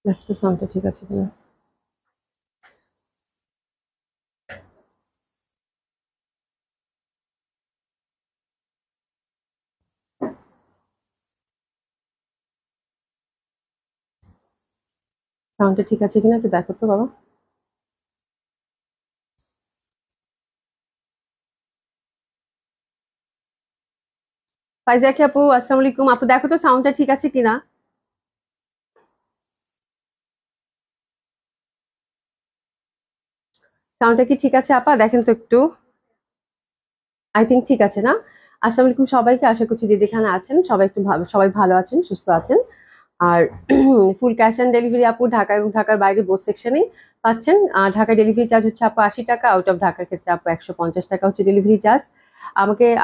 দেখো তো সাউন্ডটা ঠিক আছে কিনা। সাউন্ডটা ঠিক আছে কিনা একটু দেখো তো বাবা। ফাইজা কি আপু, আসসালামু আলাইকুম আপু, দেখো তো সাউন্ডটা ঠিক আছে কিনা। সাউন্ডটা কি ঠিক আছে আপা, দেখেন তো একটু। আই থিঙ্ক ঠিক আছে না। আসসালামু আলাইকুম সবাইকে, আশা করছি যে যেখানে আছেন সবাই একটু ভালো, সবাই ভালো আছেন, সুস্থ আছেন। আর ফুল ক্যাশ অন ডেলিভারি আপু ঢাকা এবং ঢাকার বাইরে বোথ সেকশনেই পাচ্ছেন। ঢাকা ডেলিভারি চার্জ হচ্ছে আপু 80 টাকা, আউট অফ ঢাকার ক্ষেত্রে আপু 150 টাকা হচ্ছে ডেলিভারি চার্জ।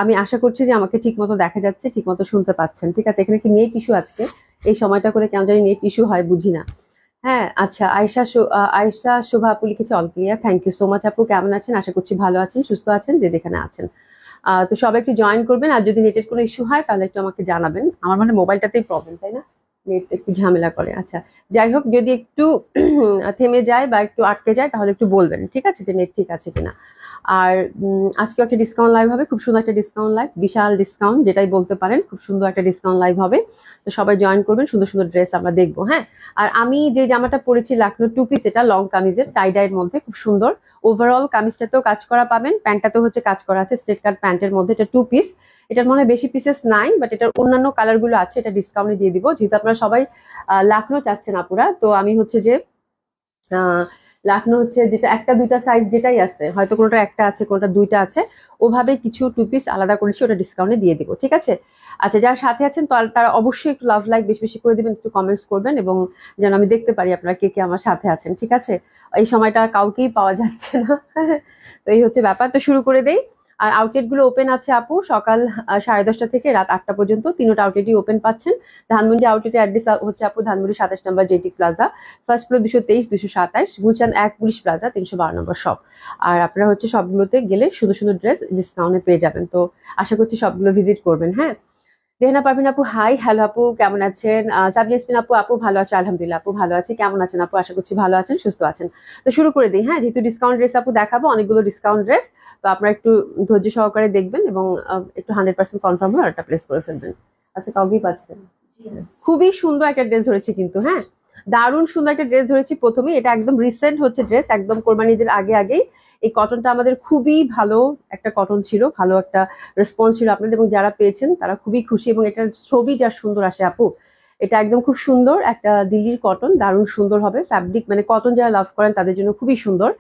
আমি আশা করছি যে আমাকে ঠিক মতো দেখা যাচ্ছে, ঠিক মতো শুনতে পাচ্ছেন। ঠিক আছে, এখানে কি নেট ইস্যু আজকে এই সময়টা করে কেন জানি নেট ইস্যু হয়, বুঝি না। হ্যাঁ আচ্ছা, আয়েশা শোভা আপু লিখেছে all clear, thank you so much আপু। কেমন আছেন, আশা করছি ভালো আছেন, সুস্থ আছেন, যে যেখানে আছেন। তো সবাই একটু জয়েন করবেন, আর যদি নেটের কোনো ইস্যু হয় তাহলে একটু আমাকে জানাবেন। আমার মানে মোবাইলটাতেই প্রবলেম, তাই না, নেট একটু ঝামেলা করে। আচ্ছা, যাই হোক, যদি একটু থেমে যায় বা একটু আটকে যায় তাহলে একটু বলবেন, ঠিক আছে, যে নেট ঠিক আছে কিনা। আর আজকে একটা ডিসকাউন্ট লাইভ হবে, খুব সুন্দর একটা ডিসকাউন্ট লাইভ, বিশাল ডিসকাউন্ট যেটাই বলতে পারেন, খুব সুন্দর একটা ডিসকাউন্ট লাইভ হবে। তো সবাই জয়েন করবেন, সুন্দর সুন্দর ড্রেস আমরা দেখবো, হ্যাঁ। আর আমি যে জামাটা পরেছি লাখনো টু পিস, এটা লং কামিজের টাই ডাইয়ের মধ্যে, খুব সুন্দর। ওভারঅল কামিজটাতেও কাজ করা পাবেন, প্যান্টটাতেও হচ্ছে কাজ করা আছে, স্ট্রেট কাট প্যান্টের মধ্যে, এটা টু পিস। এটার মনে হয় বেশি পিসেস নাই, বাট এটার অন্যান্য কালার গুলো আছে, এটা ডিসকাউন্টে দিয়ে দিব, যেহেতু আপনারা সবাই লাখনো চাচ্ছেন আপুরা। তো আমি হচ্ছে যে আহ লাখনো হচ্ছে যেটা একটা দুইটা সাইজ যেটাই আছে, হয়তো কোনোটা একটা আছে কোনোটা দুইটা আছে, ওভাবে কিছু টু পিস আলাদা করেছি, ওটা ডিসকাউন্টে দিয়ে দিব, ঠিক আছে। আচ্ছা, যারা সাথে আছেন তারা অবশ্যই একটু লাভ লাইক বেশি বেশি করে দিবেন, একটু কমেন্টস করবেন, এবং যেন আমি দেখতে পারি আপনারা কে কে আমার সাথে আছেন, ঠিক আছে। এই সময়টা কাউকেই পাওয়া যাচ্ছে না। তো এই হচ্ছে ব্যাপার, তো শুরু করে দেই। আর আউটলেট গুলো ওপেন আছে আপু সকাল 10:30 থেকে রাত 8টা পর্যন্ত, তিনটা আউটলেটই ওপেন পাচ্ছেন। ধানমন্ডি আউটলেটের অ্যাড্রেস হচ্ছে আপু Dhanmondi 27 number JT plaza, first floor 223 227, Gulshan 1 police plaza 312 number shop. আর আপনারা হচ্ছে সবগুলোতে গেলে সুন্দর সুন্দর ড্রেস ডিসকাউন্টে পেয়ে যাবেন, তো আশা করছি সবগুলো ভিজিট করবেন, হ্যাঁ। রেহনা পারভিন আপু হাই, হ্যালো আপু, কেমন আছেন। সাবলি ইসমিন আপু, আপু ভালো আছে, আলহামদুলিল্লাহ আপু ভালো আছে, কেমন আছেন আপু, আশা করছি ভালো আছেন, সুস্থ আছেন। তো শুরু করে দিই, হ্যাঁ, যেহেতু ডিসকাউন্ট ড্রেস আপু দেখাবো, অনেকগুলো ডিসকাউন্ট ড্রেস। তো আপনারা একটু ধৈর্য সহকারে দেখবেন এবং একটু 100% কনফার্ম হয়ে অর্ডারটা প্লেস করে ফেলবেন। আচ্ছা, কাউকেই পাচ্ছেন। খুবই সুন্দর একটা ড্রেস ধরেছি কিন্তু, হ্যাঁ, দারুণ সুন্দর একটা ড্রেস ধরেছি। প্রথমে এটা একদম রিসেন্ট হচ্ছে ড্রেস, একদম কোরবানি ঈদের আগে আগেই। এই কটনটা আমাদের খুবই ভালো একটা কটন ছিল, ভালো একটা রেসপন্স ছিল আপনাদের, এবং যারা পেয়েছেন তারা খুবই খুশি, এবং এটার ছবি যা সুন্দর আসে আপু। এটা একদম খুব সুন্দর একটা দিল্লির কটন, দারুণ সুন্দর হবে ফ্যাব্রিক, মানে কটন যারা লাভ করেন তাদের জন্য খুবই সুন্দর।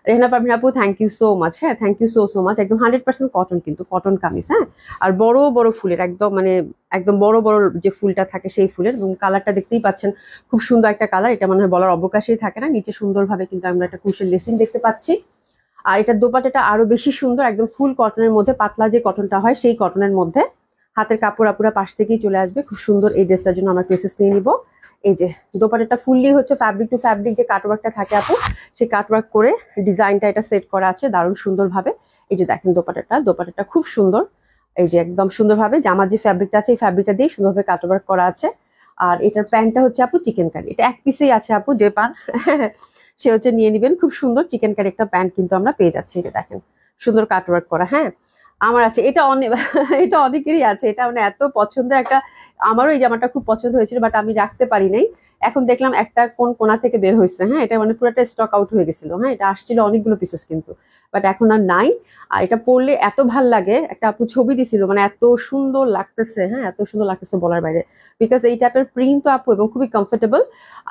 রেহনা পারভিন আপু থ্যাংক ইউ সো মাচ, হ্যাঁ, থ্যাংক ইউ সো মাচ। একদম 100% কটন, কিন্তু কটন কামিজ, হ্যাঁ। আর বড় বড় ফুলের, একদম মানে একদম বড় বড় যে ফুলটা থাকে সেই ফুলের, এবং কালারটা দেখতেই পাচ্ছেন, খুব সুন্দর একটা কালার। এটা মনে হয় বলার অবকাশই থাকে না, নিচে সুন্দরভাবে কিন্তু আমরা একটা কুশের লেসিং দেখতে পাচ্ছি। আর এটার দোপাট্টাটা আরো বেশি সুন্দর, একদম ফুল কটনের মধ্যে, পাতলা যে কটনটা হয় সেই কটনের মধ্যে। হাতের কাপড় আপুরা পাশ থেকেই চলে আসবে, খুব সুন্দর। এই ড্রেসটার জন্য আমরা প্রেসেস নিয়ে নিব। এই যে দোপাট্টাটা ফুললি হচ্ছে ফ্যাব্রিক টু ফ্যাব্রিক যে কাটওয়ার্কটা থাকে আপু, সেই কাটওয়ার্ক করে ডিজাইনটা এটা সেট করা আছে দারুণ সুন্দর ভাবে। এই যে দেখেন দোপাট্টাটা খুব সুন্দর। এই যে একদম সুন্দরভাবে জামার যে ফ্যাব্রিকটা আছে এই ফ্যাব্রিকটা দিয়ে সুন্দরভাবে কাটওয়ার্ক করা আছে। আর এটার প্যান্টটা হচ্ছে আপু চিকেন কারি, এটা এক পিসেই আছে আপু, যে পান সে হচ্ছে নিয়ে নিবেন। খুব সুন্দর চিকেন কারি একটা প্যান্ট কিন্তু আমরা পেয়ে যাচ্ছি, এটা দেখেন সুন্দর কাটওয়ার্ক করা, হ্যাঁ। আমার আছে এটা অনেক, এটা অনেকেরই আছে, এটা মানে এত পছন্দের একটা। আমারও এই জামাটা খুব পছন্দ হয়েছিল, বাট আমি রাখতে পারি নাই। এখন দেখলাম একটা কোন কোনা থেকে বের হয়েছে, হ্যাঁ, এটা মানে পুরোটা স্টক আউট হয়ে গেছিল, হ্যাঁ, এটা আসছিল অনেকগুলো পিসেস কিন্তু, বাট এখন আর নাই। আর এটা পরলে এত ভাল লাগে, একটা আপু ছবি দিছিল, মানে এত সুন্দর লাগতেছে, হ্যাঁ, এত সুন্দর লাগতেছে বলার বাইরে। বিকজ এই টাইপের প্রিন্ট তো আপু, এবং খুবই কমফোর্টেবল।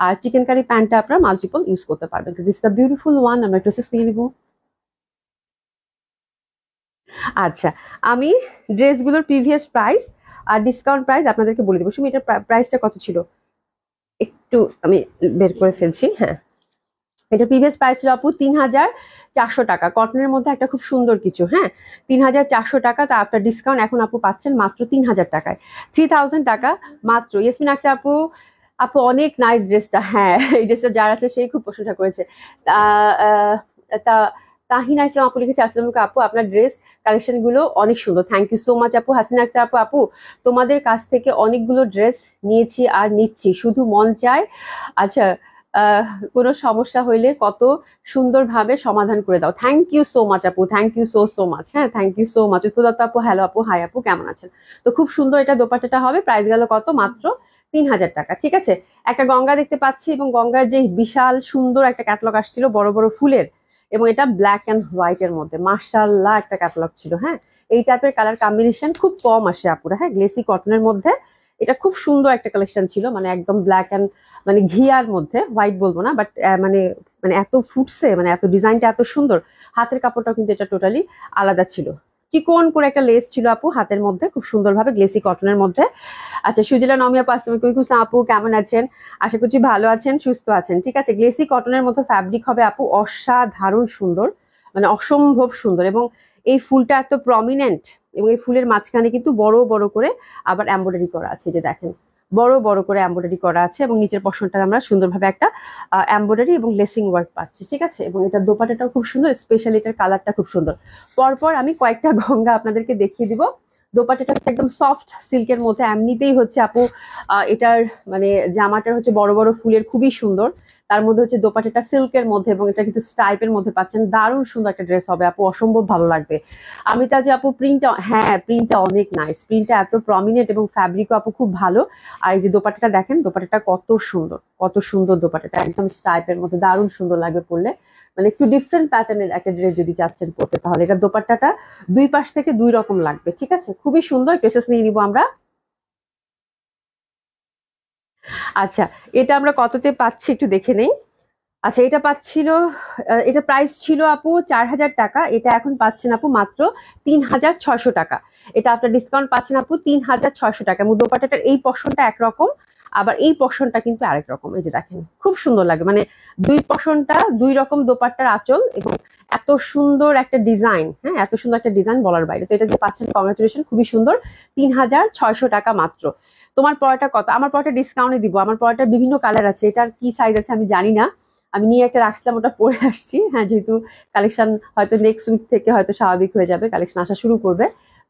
আর চিকেন কারি প্যান্টটা আপনারা মাল্টিপল ইউজ করতে পারবেন। দিস দ্য বিউটিফুল ওয়ান, আমরা ড্রেসেস নিয়ে নিব। আচ্ছা, আমি ড্রেসগুলোর প্রিভিয়াস প্রাইস আর ডিসকাউন্ট প্রাইস আপনাদেরকে বলে দেবো। শুনি এটার প্রাইসটা কত ছিল, একটু আমি বের করে ফেলছি, হ্যাঁ। এটা প্রিভিয়াস প্রাইস ছিল আপু 3,400 টাকা, কটনের মধ্যে একটা খুব সুন্দর কিছু, হ্যাঁ। 3,400 টাকা, তা আপনার ডিসকাউন্ট এখন আপু পাচ্ছেন মাত্র 3,000 টাকায়, 3,000 টাকা মাত্র। ইয়াসমিন আক্তার আপু, আপু অনেক নাইস ড্রেসটা, হ্যাঁ, এই ড্রেসটা যার আছে সেই খুব প্রশংসা করেছে। তা আহ, তা তাহিনা ইসলাম আপু লিখেছে, আসসালামু আলাইকুম আপু, আপনার ড্রেস কালেকশন গুলো অনেক সুন্দর, থ্যাংক ইউ সো মাচ আপু। হাসিনা আক্তার আপু, আপু তোমাদের কাছ থেকে অনেকগুলো ড্রেস নিয়েছি আর নিচ্ছি, শুধু মন চায় আচ্ছা আহ কোনো সমস্যা হইলে কত সুন্দরভাবে সমাধান করে দাও। থ্যাংক ইউ সো মাচ আপু, thank you so so much. হ্যাঁ, থ্যাংক ইউ সো মাচ। উৎপদত্ত আপু, হ্যালো আপু, হাই আপু, কেমন আছেন? তো খুব সুন্দর এটা দোপাট্টাটা হবে, প্রাইস গেল কত? মাত্র 3000 টাকা। ঠিক আছে, একটা গঙ্গা দেখতে পাচ্ছি এবং গঙ্গার যে বিশাল সুন্দর একটা ক্যাটালগ আসছিল বড় বড় ফুলের, এবং এটা ব্ল্যাক অ্যান্ড হোয়াইট এর মধ্যে, মার্শাল্লাহ একটা ক্যাটালগ ছিল। হ্যাঁ, এই টাইপের কালার কম্বিনেশন খুব কম আসে আপুরা। হ্যাঁ, গ্লেসি কটনের মধ্যে এটা খুব সুন্দর একটা কালেকশন ছিল, মানে একদম ব্ল্যাক অ্যান্ড মানে ঘিয়ার মধ্যে, হোয়াইট বলবো না, বাট মানে মানে এত ফুটছে, মানে এত ডিজাইনটা এত সুন্দর। হাতের কাপড়টাও কিন্তু এটা টোটালি আলাদা ছিল, চিকন করে একটা লেস ছিল আপু হাতের মধ্যে, খুব সুন্দরভাবে গ্লেসি কটনের মধ্যে। আচ্ছা, সুজিলা নমি আপু, আসসালামু আলাইকুম আপু, কেমন আছেন? আশা করছি ভালো আছেন, সুস্থ আছেন। ঠিক আছে, গ্লেসি কটনের মধ্যে ফ্যাব্রিক হবে আপু অসাধারণ সুন্দর, মানে অসম্ভব সুন্দর। এবং এই ফুলটা এত প্রমিনেন্ট, এবং এই ফুলের মাঝখানে কিন্তু বড় বড় করে আবার এমব্রয়ডারি করা আছে, যে দেখেন বড় বড় করে এমব্রয়ডারি করা আছে, এবং নিচের পশনটা আমরা সুন্দরভাবে একটা এমব্রয়ডারি এবং লেসিং ওয়ার্ক পাচ্ছি। ঠিক আছে, এবং এটা দোপাট্টাটাও খুব সুন্দর, স্পেশালি এটার কালারটা খুব সুন্দর। পরপর আমি কয়েকটা গঙ্গা আপনাদেরকে দেখিয়ে দিব। দোপাট্টাটা হচ্ছে একদম সফট সিল্কের মধ্যে, এমনিতেই হচ্ছে আপু এটার মানে জামাটার হচ্ছে বড় বড় ফুলের, খুবই সুন্দর। তার মধ্যে হচ্ছে দোপাট্টাটা সিল্কের মধ্যে, এবং এটা কিন্তু স্টাইপের মধ্যে পাচ্ছেন, দারুণ সুন্দর একটা ড্রেস হবে আপু, অসম্ভব ভালো লাগবে। আমি তা যে আপু প্রিন্টটা, হ্যাঁ প্রিন্টটা অনেক নাইস, প্রিন্টটা এত প্রমিনেন্ট এবং ফ্যাব্রিকও আপু খুব ভালো। আর এই যে দোপাট্টাটা দেখেন, দোপাট্টাটা কত সুন্দর, কত সুন্দর দোপাট্টাটা, একদম স্টাইপের মধ্যে দারুণ সুন্দর লাগবে পরলে। মানে একটু ডিফারেন্ট প্যাটার্নের একটা ড্রেস যদি চাচ্ছেন পরতে, তাহলে এটা দোপাট্টাটা দুই পাশ থেকে দুই রকম লাগবে। ঠিক আছে, খুবই সুন্দর ড্রেসেস নিয়ে নিবো আমরা। আচ্ছা, এটা আমরা কততে পাচ্ছি একটু দেখে নেই। আচ্ছা, এটা পাচ্ছিল এটা প্রাইস ছিল আপু 4000 টাকা, এটা এখন পাচ্ছেন আপু মাত্র 3600 টাকা। এটা আপনার ডিসকাউন্ট পাচ্ছেন আপু 3600 টাকা। এবং দোপাট্টাটার এই পশনটা একরকম, আবার এই পশনটা কিন্তু আরেক রকম। এই যে দেখেন, খুব সুন্দর লাগে, মানে দুই পশনটা দুই রকম দোপাট্টার আঁচল, এবং এত সুন্দর একটা ডিজাইন। হ্যাঁ, এত সুন্দর একটা ডিজাইন বলার বাইরে। তো এটা যে পাচ্ছেন, কংগ্রাচুলেশন, খুবই সুন্দর, 3600 টাকা মাত্র। তোমার পড়াটা কত? আমার পড়াটা ডিসকাউন্টে দিব, আমার পড়াটা বিভিন্ন কালার আছে, এটার কি সাইজ আছে আমি জানি না, আমি নিয়ে একটা রাখছিলাম, ওটা পরে আসছি। হ্যাঁ, যেহেতু কালেকশন হয়তো নেক্সট উইক থেকে হয়তো স্বাভাবিক হয়ে যাবে, কালেকশন আসা শুরু করবে,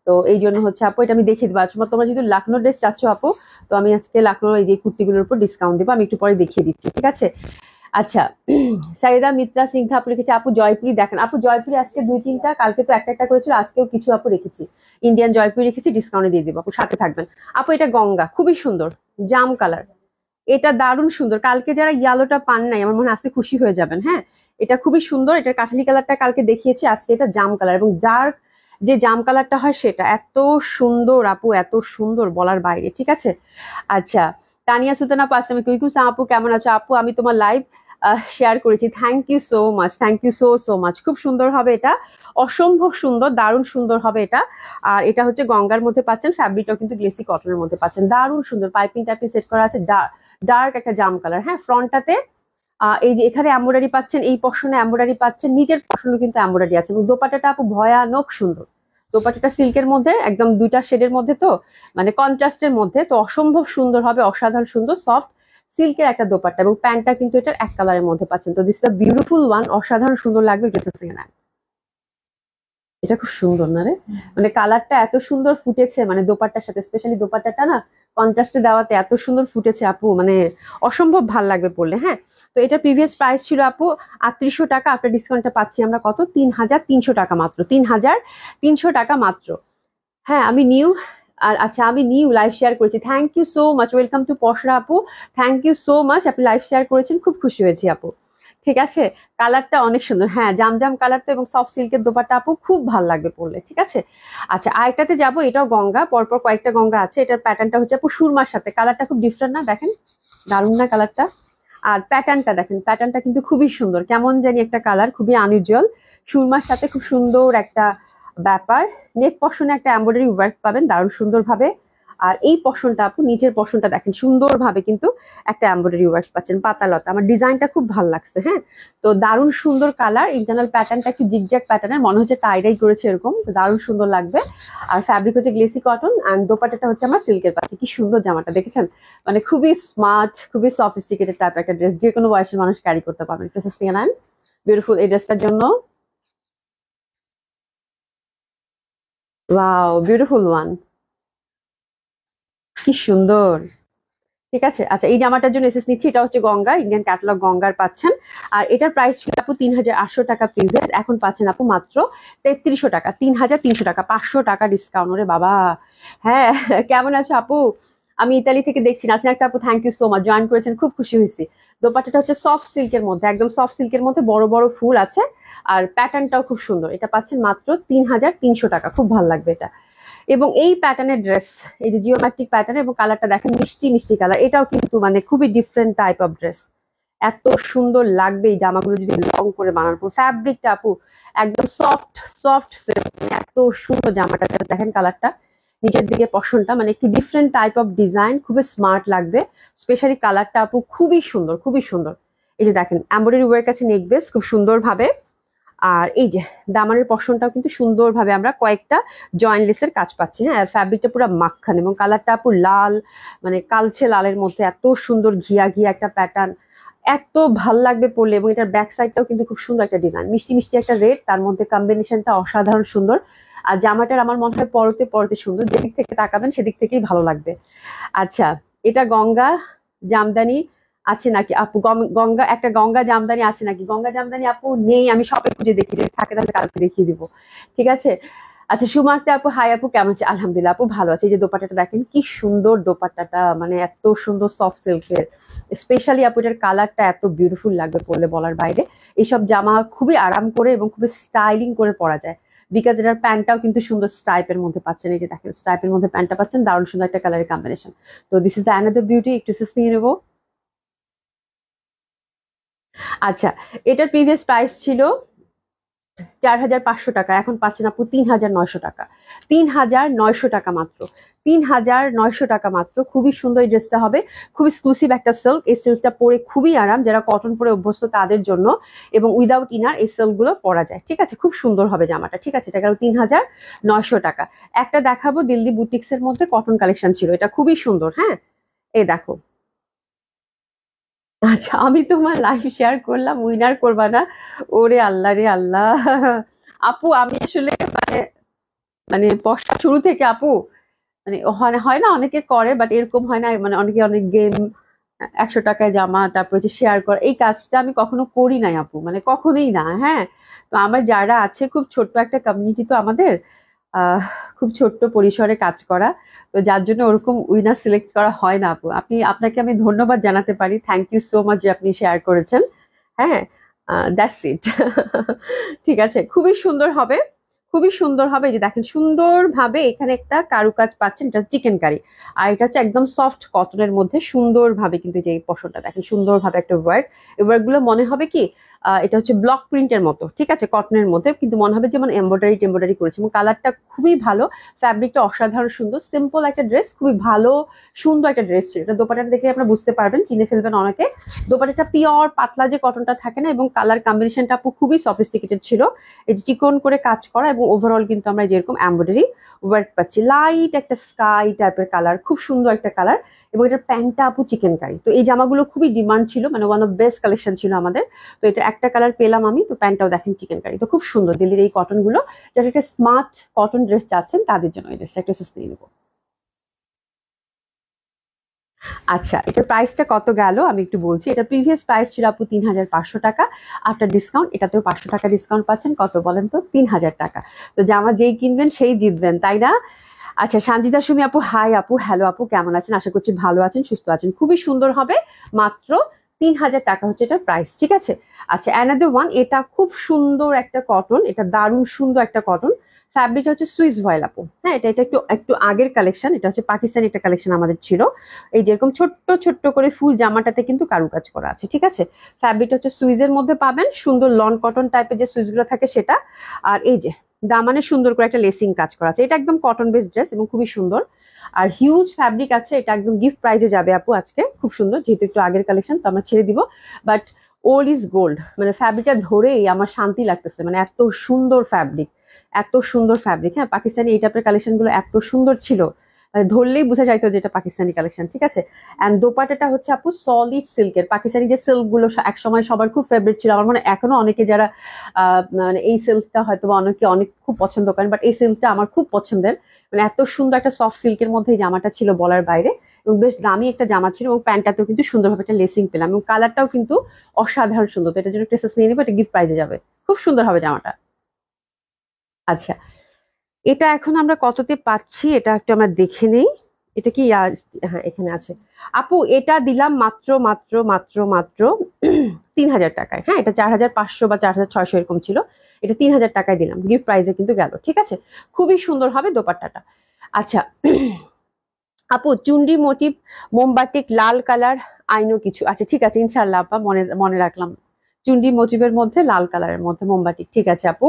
তো এই জন্য হচ্ছে আপু এটা আমি দেখিয়ে দিবো। আচ্ছা, তোমরা যেহেতু লাখনো ড্রেস চাচ্ছ আপু, তো আমি আজকে লাখনোর এই যে কুর্তিগুলোর উপর ডিসকাউন্ট দেবো, আমি একটু পরে দেখিয়ে দিচ্ছি। ঠিক আছে, আচ্ছা। সাইদা মিত্রা সিংহা আপু লিখেছে, আপু জয়পুরি দেখেন। আপু জয়পুরি আজকে 2-3টা, কালকে তো একটা একটা করেছিল, আজকেও কিছু আপু রেখেছি, ইন্ডিয়ান জয়পুরি রেখেছি, ডিসকাউন্টে দিয়ে দেবো আপু, সাথে থাকবেন। আপু এটা গঙ্গা, খুবই সুন্দর, জাম কালার, এটা দারুণ সুন্দর। কালকে যারা ইয়েলোটা পান নাই, আমার মনে হয় আজকে খুশি হয়ে যাবেন। হ্যাঁ, এটা খুবই সুন্দর, এটা কাঠালি কালারটা কালকে দেখিয়েছি, আজকে এটা জাম কালার, এবং ডার্ক যে জাম কালারটা হয় সেটা এত সুন্দর আপু, এত সুন্দর বলার বাইরে। ঠিক আছে, আচ্ছা। তানিয়া সুলতানা আপু, আসসালামু আলাইকুম আপু, কেমন আছো আপু? আমি তোমার লাইভ শেয়ার করেছি, thank you so much, thank you so so much. খুব সুন্দর হবে এটা, অসম্ভব সুন্দর, দারুণ সুন্দর হবে এটা। আর এটা হচ্ছে গঙ্গার মধ্যে পাচ্ছেন, ফ্যাব্রিকটাও কিন্তু গ্লেসি কটনের মধ্যে পাচ্ছেন, দারুণ সুন্দর, পাইপিং টাইপিং সেট করা আছে, ডার্ক একটা জাম কালার। হ্যাঁ, ফ্রন্টটাতে এই যে এখানে এমব্রয়ডারি পাচ্ছেন, এই পশনে এমব্রয়ডারি পাচ্ছেন, নিচের পশনে কিন্তু এমব্রয়ডারি আছে, এবং দোপাট্টাটা আপু ভয়ানক সুন্দর। দোপাট্টাটা সিল্কের মধ্যে, একদম দুইটা শেডের মধ্যে, তো মানে কন্ট্রাস্টের মধ্যে, তো অসম্ভব সুন্দর হবে, অসাধারণ সুন্দর সফট সিল্কের একটা দোপাট্টা, এবং প্যান্টটা কিন্তু এটার এক কালারের মধ্যে পাচ্ছেন। তো this is a beautiful one, অসাধারণ সুন্দর লাগবে ড্রেসেস থেকে না। এটা খুব সুন্দর না রে, মানে কালারটা এত সুন্দর ফুটেছে, মানে দোপাট্টার সাথে, স্পেশালি দোপাট্টাটা না কন্ট্রাস্টে দেওয়াতে এত সুন্দর ফুটেছে আপু, মানে অসম্ভব ভাল লাগবে পড়লে। হ্যাঁ, তো এটা প্রিভিয়াস প্রাইস ছিল আপু 3800 টাকা, আপনার ডিসকাউন্টটা পাচ্ছি আমরা কত? 3300 টাকা মাত্র, 3300 টাকা মাত্র। হ্যাঁ, আমি নিউ, আর আচ্ছা আমি নিউ লাইভ শেয়ার করেছি, thank you so much, welcome to Poshora আপু, থ্যাংক ইউ সো মাচ, আপনি লাইভ শেয়ার করেছেন, খুব খুশি হয়েছি আপু। ঠিক আছে, কালারটা অনেক সুন্দর, হ্যাঁ জাম কালারটা, এবং সফট সিল্কের দোপাট্টা আপু, খুব ভালো লাগবে পরলে। ঠিক আছে, আচ্ছা আরেকটাতে যাবো, এটাও গঙ্গা, পরপর কয়েকটা গঙ্গা আছে। এটার প্যাটার্নটা হচ্ছে আপু সুরমার সাথে, কালারটা খুব ডিফারেন্ট না, দেখেন দারুণ না কালারটা? আর প্যাটার্নটা দেখেন, প্যাটার্নটা কিন্তু খুবই সুন্দর, কেমন জানি একটা কালার, খুবই আনইউজুয়াল, সুরমার সাথে খুব সুন্দর একটা ব্যাপার। নেক পশনে একটা এমব্রয়ডারি ওয়ার্ক পাবেন দারুণ সুন্দর ভাবে। আর এই পশনটা আপু, নিচের পশনটা দেখেন সুন্দর ভাবে কিন্তু একটা এমব্রয়ডারি ওয়ার্ক পাচ্ছেন, পাতালতা, আমার ডিজাইনটা খুব ভালো লাগছে। হ্যাঁ, তো দারুণ সুন্দর কালার, ইন্টারনাল প্যাটার্নটা একটু জিগজ্যাগ প্যাটার্নের, মনে হচ্ছে টাইডাই করেছে এরকম, তো দারুণ সুন্দর লাগবে। আর ফ্যাব্রিক হচ্ছে গ্লেসি কটন, অ্যান্ড দোপাট্টাটা হচ্ছে আমার সিল্কের পাচ্ছি। কি সুন্দর জামাটা দেখেছেন, মানে খুবই স্মার্ট, খুবই সফিস্টিকেটেড টাইপ একটা ড্রেস, যে কোনো বয়সের মানুষ ক্যারি করতে পারবেন। ড্রেসেস থেকে নেন, বিউটিফুল এই ড্রেসটার জন্য। ওয়াও, বিউটিফুল ওয়ান, কি সুন্দর। ঠিক আছে, আচ্ছা এই জামাটার জন্য এসএস নিচ্ছি। এটা হচ্ছে গঙ্গা, ইন্ডিয়ান ক্যাটালগ গঙ্গার পাচ্ছেন। আর এটার প্রাইস ছিল আপু 3800 টাকা প্রিভিয়াস, এখন পাচ্ছেন আপু মাত্র 3300 টাকা, 3300 টাকা, 500 টাকা ডিসকাউন্ট। ওরে বাবা। হ্যাঁ, কেমন আছে আপু? আমি ইতালি থেকে দেখছি। নাসিন আক্তার আপু, thank you so much, join করেছেন, খুব খুশি হয়েছি। দোপাট্টাটা হচ্ছে সফট সিল্কের মধ্যে, একদম সফট সিল্কের মধ্যে বড় বড় ফুল আছে। আর প্যাটার্নটাও খুব সুন্দর। এটা পাচ্ছেন মাত্র 3300 টাকা, খুব ভালো লাগবে এটা। এবং এই প্যাটার্নের ড্রেস, এই যে জিওমেট্রিক প্যাটার্ন এবং কালারটা দেখেন, মিষ্টি মিষ্টি কালার, এটাও কিন্তু মানে খুবই ডিফারেন্ট টাইপ অফ ড্রেস। এত সুন্দর লাগবে এই জামাগুলো যদি লং করে বানানো। ফ্যাব্রিকটা আপু একদম সফট, সফট সিল্ক, এত সুন্দর জামাটা। দেখেন কালারটা, নিচের দিকে পশনটা মানে একটু ডিফারেন্ট টাইপ অফ ডিজাইন, খুবই স্মার্ট লাগবে। স্পেশালি কালারটা আপু খুবই সুন্দর, খুবই সুন্দর। এই যে দেখেন এমব্রয়ডারি ওয়ার্ক আছে নেক বেস খুব সুন্দর ভাবে। আর এই যে দামানের পশনটাও কিন্তু সুন্দরভাবে আমরা কয়েকটা জয়েন্ট লেসের কাজ পাচ্ছি। হ্যাঁ, আর ফ্যাব্রিকটা পুরো মাখন এবং কালারটা আপু লাল, মানে কালচে লালের মধ্যে এত সুন্দর ঘিয়া ঘিয়া একটা প্যাটার্ন, এত ভাল লাগবে পরলে। এবং এটার ব্যাক সাইডটাও কিন্তু খুব সুন্দর একটা ডিজাইন, মিষ্টি মিষ্টি একটা রেড, তার মধ্যে কম্বিনেশনটা অসাধারণ সুন্দর। আর জামাটার আমার মনে হয় পরতে পরতে সুন্দর, যেদিক থেকে তাকাবেন সেদিক থেকেই ভালো লাগবে। আচ্ছা, এটা গঙ্গা জামদানি আছে নাকি আপু? গঙ্গা, একটা গঙ্গা জামদানি আছে নাকি? গঙ্গা জামদানি আপু নেই, আমি শপে খুঁজে দেখি, যদি থাকে তাহলে কালকে দেখিয়ে দিব। ঠিক আছে। আচ্ছা, সুমা আক্তার আপু, হাই আপু, কেমন আছে? আলহামদুলিল্লাহ আপু, ভালো আছে। এই যে দোপাট্টাটা দেখেন কি সুন্দর, দোপাট্টাটা মানে এত সুন্দর সফট সিল্কের। স্পেশালি আপু এটার কালারটা এত বিউটিফুল লাগবে পরলে বলার বাইরে। এইসব জামা খুবই আরাম করে এবং খুবই স্টাইলিং করে পরা যায়। বিকজ এটার প্যান্টটাও কিন্তু সুন্দর স্ট্রাইপের মধ্যে পাচ্ছেন। এই যে দেখেন স্ট্রাইপের মধ্যে প্যান্টটা পাচ্ছেন, দারুণ সুন্দর একটা কালারের কম্বিনেশন। তো this is the another beauty, একটু নিয়ে নেবো। আচ্ছা, এটার প্রিভিয়াস প্রাইস ছিল 4500 টাকা, এখন পাচ্ছেন আপু 3900 টাকা। 3900 টাকা মাত্র, 3900 টাকা মাত্র। খুবই সুন্দর এই ড্রেসটা হবে, খুব এক্সক্লুসিভ একটা সিল্ক। এই সিল্কটা পরে খুবই আরাম, যারা কটন পরে অভ্যস্ত তাদের জন্য। এবং উইদাউট ইনার এই সিল্ক গুলো পরা যায়। ঠিক আছে, খুব সুন্দর হবে জামাটা। ঠিক আছে, এটা গেল 3900 টাকা। একটা দেখাবো, দিল্লি বুটিক্স এর মধ্যে কটন কালেকশন ছিল, এটা খুবই সুন্দর। হ্যাঁ, এই দেখো। আচ্ছা, আমি তোমার লাইভ শেয়ার করলাম, উইনার করবা না? ওরে আল্লাহ রে আল্লাহ। আপু আমি আসলে মানে, মানে বর্ষা শুরু থেকে আপু, মানে হয় হয় না অনেকে করে, বাট এরকম হয় না। মানে অনেকে অনেক গেম, 100 টাকায় জামা, তারপর হচ্ছে শেয়ার করা, এই কাজটা আমি কখনো করি নাই আপু, মানে কখনোই না। হ্যাঁ, তো আমার যারা আছে, খুব ছোট্ট একটা কমিউনিটি তো আমাদের, আহ খুব ছোট্ট পরিসরে কাজ করা। তো যার জন্য ওরকম উইনার সিলেক্ট করা হয় না আপু। আপনাকে আমি ধন্যবাদ জানাতে পারি, থ্যাংক ইউ সো মাচ যে আপনি শেয়ার করেছেন। হ্যাঁ, দ্যাটস ইট। ঠিক আছে, খুবই সুন্দর হবে, খুবই সুন্দর হবে। এই যে দেখেন সুন্দরভাবে এখানে একটা কারুকাজ পাচ্ছেন, এটা চিকেন কারি। আর এটা হচ্ছে একদম সফট কটনের মধ্যে সুন্দরভাবে কিন্তু যে এই পশনটা দেখেন, সুন্দরভাবে একটা ওয়ার্ক। এই ওয়ার্ক গুলো মনে হবে কি এটা হচ্ছে ব্লক প্রিন্টের মতো। ঠিক আছে, কটনের মধ্যে কিন্তু মনে হবে যেমন এমব্রয়ডারি টেম্ব্রয়ডারি করেছে। এবং কালারটা খুবই ভালো, ফ্যাব্রিকটা অসাধারণ সুন্দর। সিম্পল একটা ড্রেস, খুবই ভালো সুন্দর একটা ড্রেস ছিল। এটা দোপাট্টা দেখে আপনারা বুঝতে পারবেন, চিনে ফেলবেন অনেকে। দোপাট্টাটা পিওর পাতলা যে কটনটা থাকে না, এবং কালার কম্বিনেশনটা আপু খুবই সফিস্টিকেটেড ছিল। এই যে চিকন করে কাজ করা, এবং ওভারঅল কিন্তু আমরা যেরকম এমব্রয়ডারি ওয়ার্ক পাচ্ছি, লাইট একটা স্কাই টাইপের কালার, খুব সুন্দর একটা কালার। এবং এটার প্যান্টটা আপু চিকেন কারি। তো এই জামাগুলো খুবই ডিমান্ড ছিল, মানে ওয়ান অফ বেস্ট কালেকশন ছিল আমাদের। তো এটা একটা কালার পেলাম আমি, তো প্যান্টটাও দেখেন চিকেন কারি। তো খুব সুন্দর দিল্লির এই কটন গুলো, যারা একটা স্মার্ট কটন ড্রেস চাচ্ছেন তাদের জন্য এই ড্রেসটা একটা নিয়ে নেবো। আচ্ছা, এটার প্রাইসটা কত গেল আমি একটু বলছি। এটা প্রিভিয়াস প্রাইস ছিল আপু 3500 টাকা, আফটার ডিসকাউন্ট এটাতেও 500 টাকা ডিসকাউন্ট পাচ্ছেন। কত বলেন তো? 3000 টাকা। তো জামা যেই কিনবেন সেই জিতবেন, তাই না? আচ্ছা, সঞ্জিতা সুমি আপু, হাই আপু, হ্যালো আপু, কেমন আছেন? আশা করছি ভালো আছেন, সুস্থ আছেন। খুবই সুন্দর হবে, মাত্র 3000 টাকা হচ্ছে এটার প্রাইস। ঠিক আছে। আচ্ছা, অ্যানাদার ওয়ান, এটা খুব সুন্দর একটা কটন, এটা দারুণ সুন্দর একটা কটন। ফ্যাব্রিকটা হচ্ছে সুইস ভয়েল আপু। হ্যাঁ, এটা এটা একটু একটু আগের কালেকশন, এটা হচ্ছে পাকিস্তানি একটা কালেকশন আমাদের ছিল। এই যেরকম ছোট্ট ছোট্ট করে ফুল জামাটাতে কিন্তু কারুকাজ করা আছে। ঠিক আছে, ফ্যাব্রিকটা হচ্ছে সুইজের মধ্যে পাবেন, সুন্দর লন কটন টাইপের যে সুইচ গুলো থাকে সেটা। আর এই যে দামানে সুন্দর করে একটা লেসিং কাজ করা আছে। এটা একদম কটন বেসড ড্রেস এবং খুবই সুন্দর। আর হিউজ ফ্যাব্রিক আছে, এটা একদম গিফট প্রাইজে যাবে আপু আজকে। খুব সুন্দর, যেহেতু একটু আগের কালেকশন তো আমরা ছেড়ে দিব। বাট ওল্ড ইজ গোল্ড, মানে ফ্যাব্রিকটা ধরেই আমার শান্তি লাগতেছে, মানে এত সুন্দর ফ্যাব্রিক, এত সুন্দর ফ্যাব্রিক। হ্যাঁ, পাকিস্তানি এই টাইপের কালেকশন গুলো এত সুন্দর ছিল, মানে ধরলেই বোঝা যাইতো যে এটা পাকিস্তানি কালেকশন, ঠিক আছে। এন্ড দোপাট্টাটা হচ্ছে আপু সলিড সিল্কের, পাকিস্তানি যে সিল্ক গুলো এক সময় সবার খুব ফেভারিট ছিল, আমার মনে হয় এখনো অনেকে যারা মানে এই সিল্কটা হয়তো অনেকে অনেক খুব পছন্দ করেন, বাট এই সিল্কটা আমার খুব পছন্দের। মানে এত সুন্দর একটা সফট সিল্কের মধ্যে এই জামাটা ছিল বলার বাইরে, এবং বেশ দামি একটা জামা ছিল, এবং প্যান্টটাতেও কিন্তু সুন্দরভাবে একটা লেসিং পেলাম, এবং কালারটাও কিন্তু অসাধারণ সুন্দর। তো এটার জন্য টেসেস নিয়ে নিবো, এটা গিফট প্রাইজে যাবে, খুব সুন্দর হবে জামাটা। আচ্ছা, এটা এখন আমরা কততে পাচ্ছি এটা একটু আমরা দেখে নেই। এটা কি হ্যাঁ এখানে আছে আপু, এটা দিলাম মাত্র মাত্র মাত্র মাত্র 3000 টাকায়। হ্যাঁ, এটা 4500 বা 4600 এরকম ছিল, এটা 3000 টাকায় দিলাম, গিফট প্রাইজে কিন্তু গেল, ঠিক আছে। খুবই সুন্দর হবে দোপাট্টাটা। আচ্ছা আপু, চুন্ডি মোটিভ মোমবাটিক লাল কালার আইনো কিছু, আচ্ছা ঠিক আছে ইনশাল্লাহ আপা, মনে মনে রাখলাম। চুন্ডি মোটিভের মধ্যে লাল কালারের মধ্যে মোমবাটিক, ঠিক আছে আপু।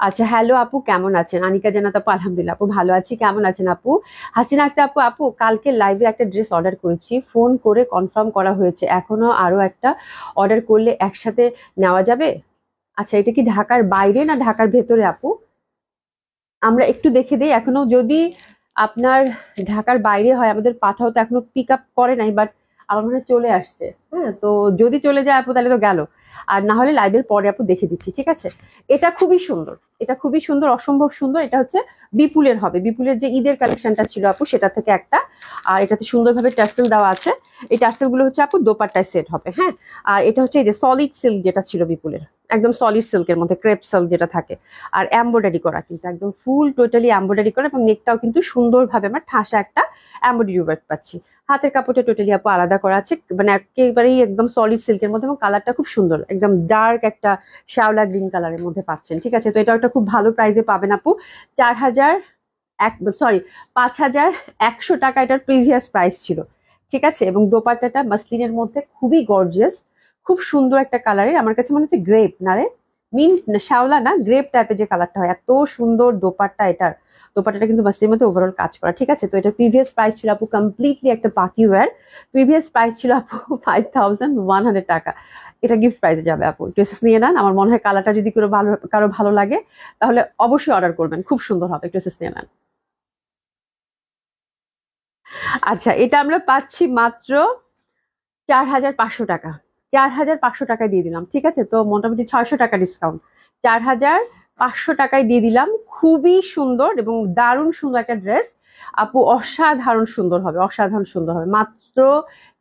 আচ্ছা হ্যালো আপু, কেমন আছেন? আনিকা জানাত আপু, আলহামদুলিল্লাহ আপু ভালো আছি, কেমন আছেন আপু? হাসিনা আক্তার আপু, আপু কালকে লাইভে একটা ড্রেস অর্ডার করেছি, ফোন করে কনফার্ম করা হয়েছে, এখনো আরো একটা অর্ডার করলে একসাথে নেওয়া যাবে? আচ্ছা, এটা কি ঢাকার বাইরে না ঢাকার ভেতরে আপু? আমরা একটু দেখে দিই, এখনো যদি আপনার ঢাকার বাইরে হয় আমাদের পাঠাও তো এখনো পিক আপ করে নাই, বাট আমার মনে হয় চলে আসছে। হ্যাঁ, তো যদি চলে যায় আপু তাহলে তো গেল, আর না হলে লাইভের পরে আপু দেখে দিচ্ছি, ঠিক আছে। এটা খুবই সুন্দর, এটা খুবই সুন্দর, অসম্ভব সুন্দর। এটা হচ্ছে বিপুলের হবে, বিপুলের যে ঈদের কালেকশনটা ছিল আপু সেটা থেকে একটা, আর এটাতে সুন্দরভাবে টার্সেল দেওয়া আছে। এই টার্সেল গুলো হচ্ছে আপু দোপাট্টায় সেট হবে, হ্যাঁ। আর এটা হচ্ছে এই যে সলিড সিল্ক যেটা ছিল বিপুলের, একদম সলিড সিল্কের মধ্যে ক্রেপ সিল্ক যেটা থাকে, আর এমব্রয়ডারি করা, কিন্তু একদম ফুল টোটালি এমব্রয়ডারি করা, এবং নেকটাও কিন্তু সুন্দরভাবে আমরা ঠাসা একটা এমব্রয়ডারি ওয়ার্ক পাচ্ছি। হাতের কাপড়টা টোটালি আপু আলাদা করা আছে, মানে একেবারেই একদম সলিড সিল্কের মধ্যে, এবং কালারটা খুব সুন্দর, একদম ডার্ক একটা শ্যাওলা গ্রিন কালারের মধ্যে পাচ্ছেন, ঠিক আছে। তো এটা একটা খুব ভালো প্রাইসে পাবেন আপু, 4000 সরি 5100 টাকা এটার প্রিভিয়াস প্রাইস ছিল, ঠিক আছে। এবং দোপাট্টাটা মাসলিনের মধ্যে খুবই গর্জিয়াস, খুব সুন্দর একটা কালারের, আমার কাছে মনে হচ্ছে গ্রেপ না রে, মিন্ট না, শ্যাওলা না, গ্রেপ টাইপের যে কালারটা হয়, এত সুন্দর দোপাট্টা এটার। দোপাট্টাটা কিন্তু মাসলিনের মধ্যে ওভারঅল কাজ করা, ঠিক আছে। তো এটা প্রিভিয়াস প্রাইস ছিল আপু কমপ্লিটলি একটা পার্টি ওয়্যার, প্রিভিয়াস প্রাইস ছিল আপু 5100 টাকা। এটা গিফট প্রাইসে যাবে আপু, ড্রেসেস নিয়ে নেন। আমার মনে হয় কালারটা যদি কারো ভালো লাগে তাহলে অবশ্যই অর্ডার করবেন, খুব সুন্দর হবে, ড্রেসেস নিয়ে নেন। আচ্ছা, এটা আমরা পাচ্ছি মাত্র 4500 টাকা, 4500 টাকায় দিয়ে দিলাম, ঠিক আছে। তো মোটামুটি 600 টাকা ডিসকাউন্ট, 4500 টাকায় দিয়ে দিলাম। খুবই সুন্দর এবং দারুণ সুন্দর একটা ড্রেস আপু, অসাধারণ সুন্দর হবে, অসাধারণ সুন্দর হবে। মাত্র